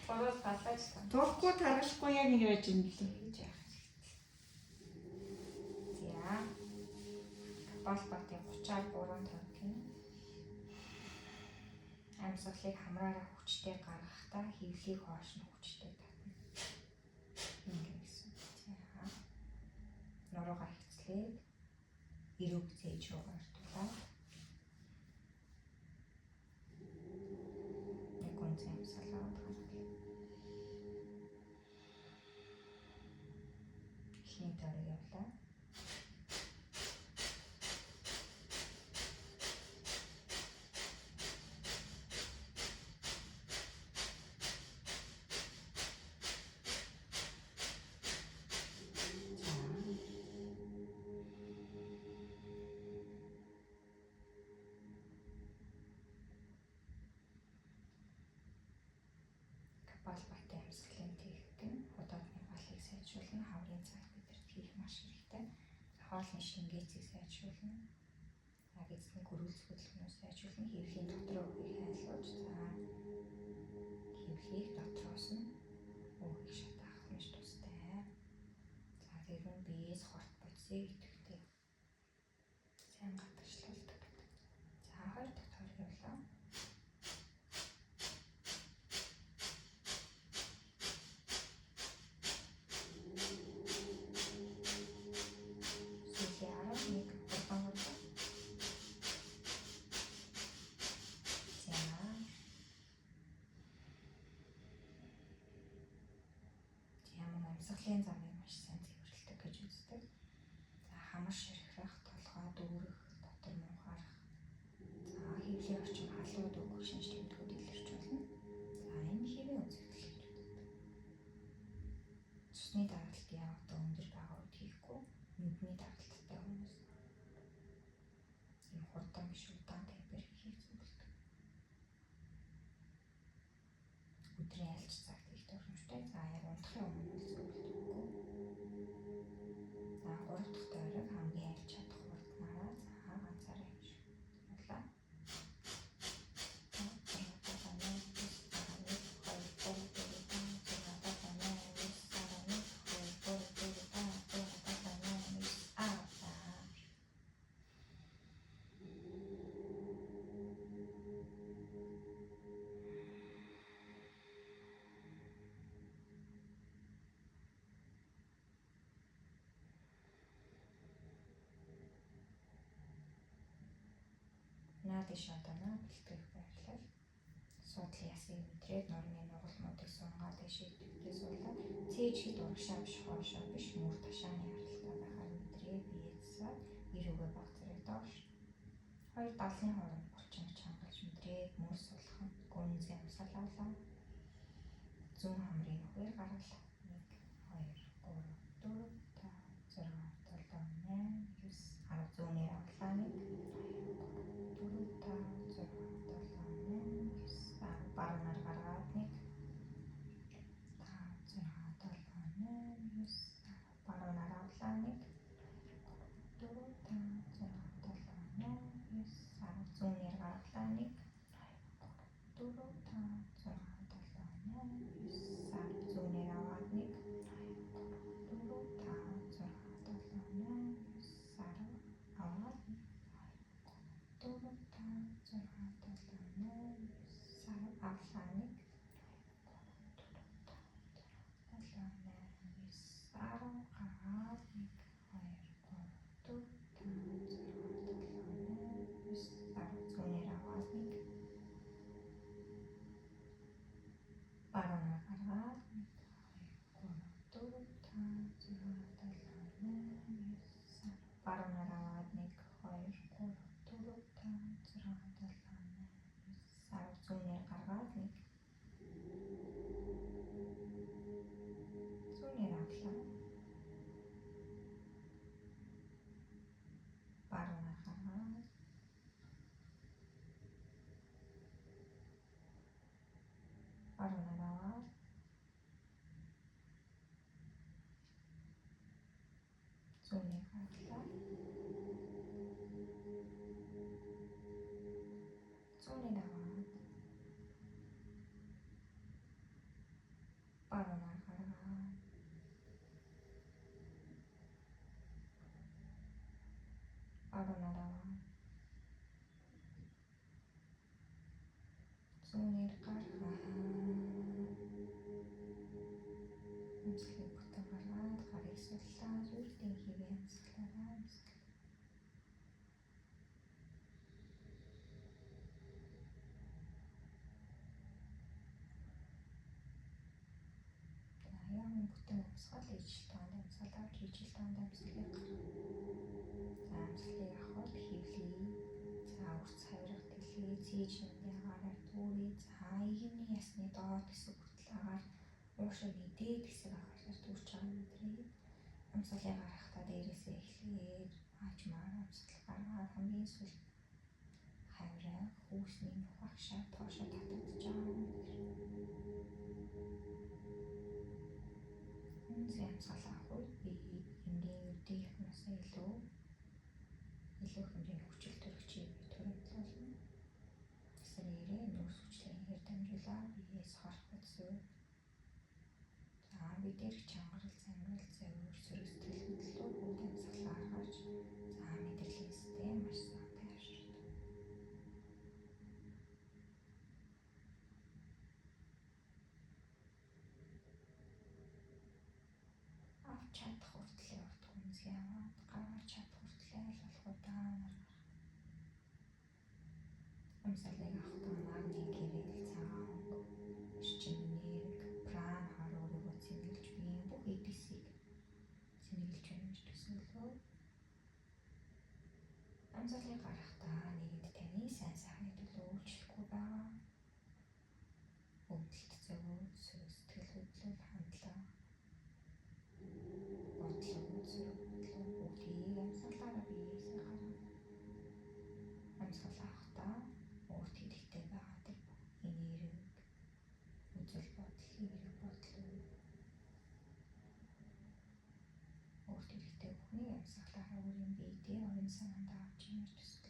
Турал балаж таа. Турахгүй таргалахгүй яг ингэ байж юм лээ. Гэж яах. За. Капалпати 30-3 тонн. Амьсгалыг хамраараа хүчтэй гаргахдаа хөвлийг хоош нь хүчтэй татна. Ингэсэн. За. Нуруугаа хэвцлээ. Ирүүг цээж руугаар тулаад. Нэг гонц амьсгалаа гаргав. Эхний төрөг явлаа. Капалпати амьсгалын техник нь удаадны галыг сайжруулна, хаврын цаг бидэрт хийх маш хэрэгтэй. Хоолны шингээцийг сайжруулна. Эзний гөрүүлс хөдөлгөөнөөс сайжруулна, хэвлийн дотроо үеийг хайлуулж, хэвлийг дотроос нь үеийг шатаах нь тустай. За тэрүүн биеэс хорт бодисыг идэвхтэй сайн гадагшлуулдаг. За хоёр дахь тойрог явлаа. Амьсгалын замыг маш сайн цэвэрлэдэг гэж үздэг. За хамар ширхрах, толгой дүүрэх, дотор муухаарах. За хэвлийн орчим халуун үг шинж тэмдгүүд илэрч болно. За энэ хэвийн үзэгдэл гэж үздэг. Цусны даралт яг одоо өндөр байгаа үед хийхгүй, нүдний даралттай хүмүүс. Энэ хурдан биш удаан темпээр хийх зөвлөдөг. Өдрийн альч цагт их тохиромжтой. За яг унтахын өмнө зөвлөдөггүй. За 3 дахь тойрог хамгийн альч чадах хурднаараа ганцаараа юм шиг. Болоо. Наадын шатана бэлтгэх байрлал. Суудлын ясыг мэдрээд нурмын нугалмуудыг сунгаад дэшигдэхтэй суулаад цээж хит урагшаа биш хоошоо биш мөр ташааны харалтаа байхаар мэдрээ биеэсээ ирүүгээ баг зэрэг доош. Хоёр даллын хооронд булчин чангалж мэдрээд мөр сулхан гүнзгий амсгалаалаа. Зүүн хамрын нүхээр гаргалаа. 1 2 3 4 5 6 7 8 9 10 зүүнээр авлаа. 10 гаргаад 1 5 6 7 8 9 баруунаар авлаа 1 4 5 6 7 8 9 зүүнээр гаргалаа 1 4 5 6 7 8 9 Зүүнээ гаргалаа. Зүүнээ даваад баруунаар гаргаа. Баруунаар аваа. Зүүнээр гаргаа. Амсгалыг бүтэн гаргаад гарыг суллаа. Зүрхтийн хэвээ амсгалаараа амсгал. Яамын бүтэн амсгал ижил тоонд амсгал авч ижил тоонд амсгалыг гаргав. За амсгалыг авахд хөвлөе. За үрц хавирга дэлхий цээж нүдний агаараар дүүрээ. За игний ясны доод хэсэг хүртэл агаар уушиг дээд хэсэг агаараар дүүрч байгаа мэдрээ. Амсгалыг гаргахдаа дээрээсээ эхлээд аажмаар амсгал гаргаад хамгийн сүүлд хавирга хүүсний нүх агшаа тоошоо татагдж байгаа мэдрээ. Үнэхээр амсгал авах үед би энгийн өдөртнөөс илүү хэмжээний хүчил төрөгчийг төрөмтлүүлнэ. Эсрээрээ нүүрс хүчлэгээр дамжуулаад биеэс хорхот зүг. За бидээр чангарал, замрал, завир, сөрөг сэтгэл хөдлөлөө бүгд амсгалаар гаргаж за мэдрэлийн систем маш сайхан тайвширдаг. Авч чадах хүртлээр урт хүнсээ аваад гаргаж чадах хүртлээр аль болох удаанаар амсгалыг авахдаа магний гэрэл, цагаан өнгө, эрчим энерги, пран харуулгыг цэвэрлж биеийн бүх эдисийг цэвэрлж өнөж төсөөлөө. Амсгалыг гаргахдаа нэгэнд таны сайн сайхны төлөө үйлчлэхгүй байгаа. Өвдөлт зөв, сөрөг сэтгэл хөдлөл, хандлага, бодлого, сөрөг бодлого бүгдийг амсгалаараа биеэсээ гаргав. Амсгал авахдаа өөрт хэрэгтэй байгаа тэр энерги, үзэл бодол, эерэг бодол, өөрт хэрэгтэй бүхнийг амсгалаараа өөрийн бие дээр орон санаанд авч юмж төсөл.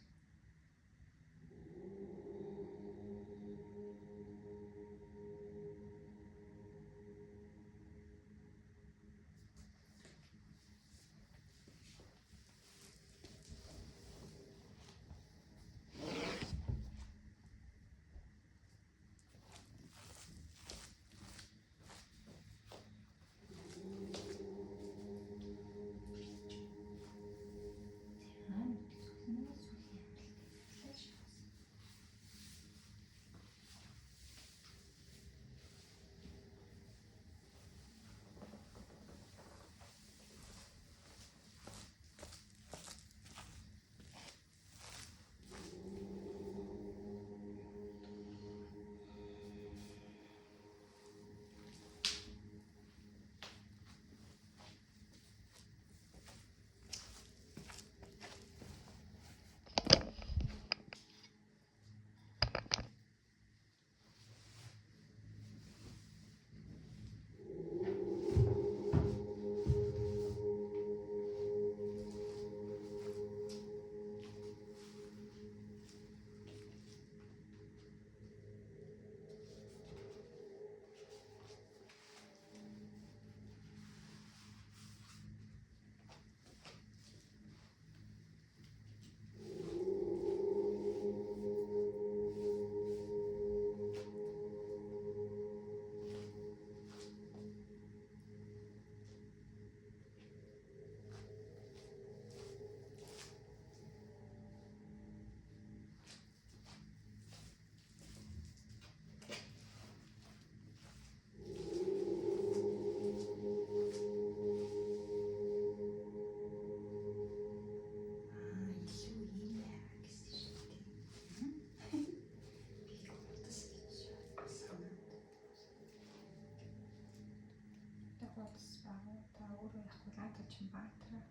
Хуудас баг та өөрөө явах бол ад очин баатараа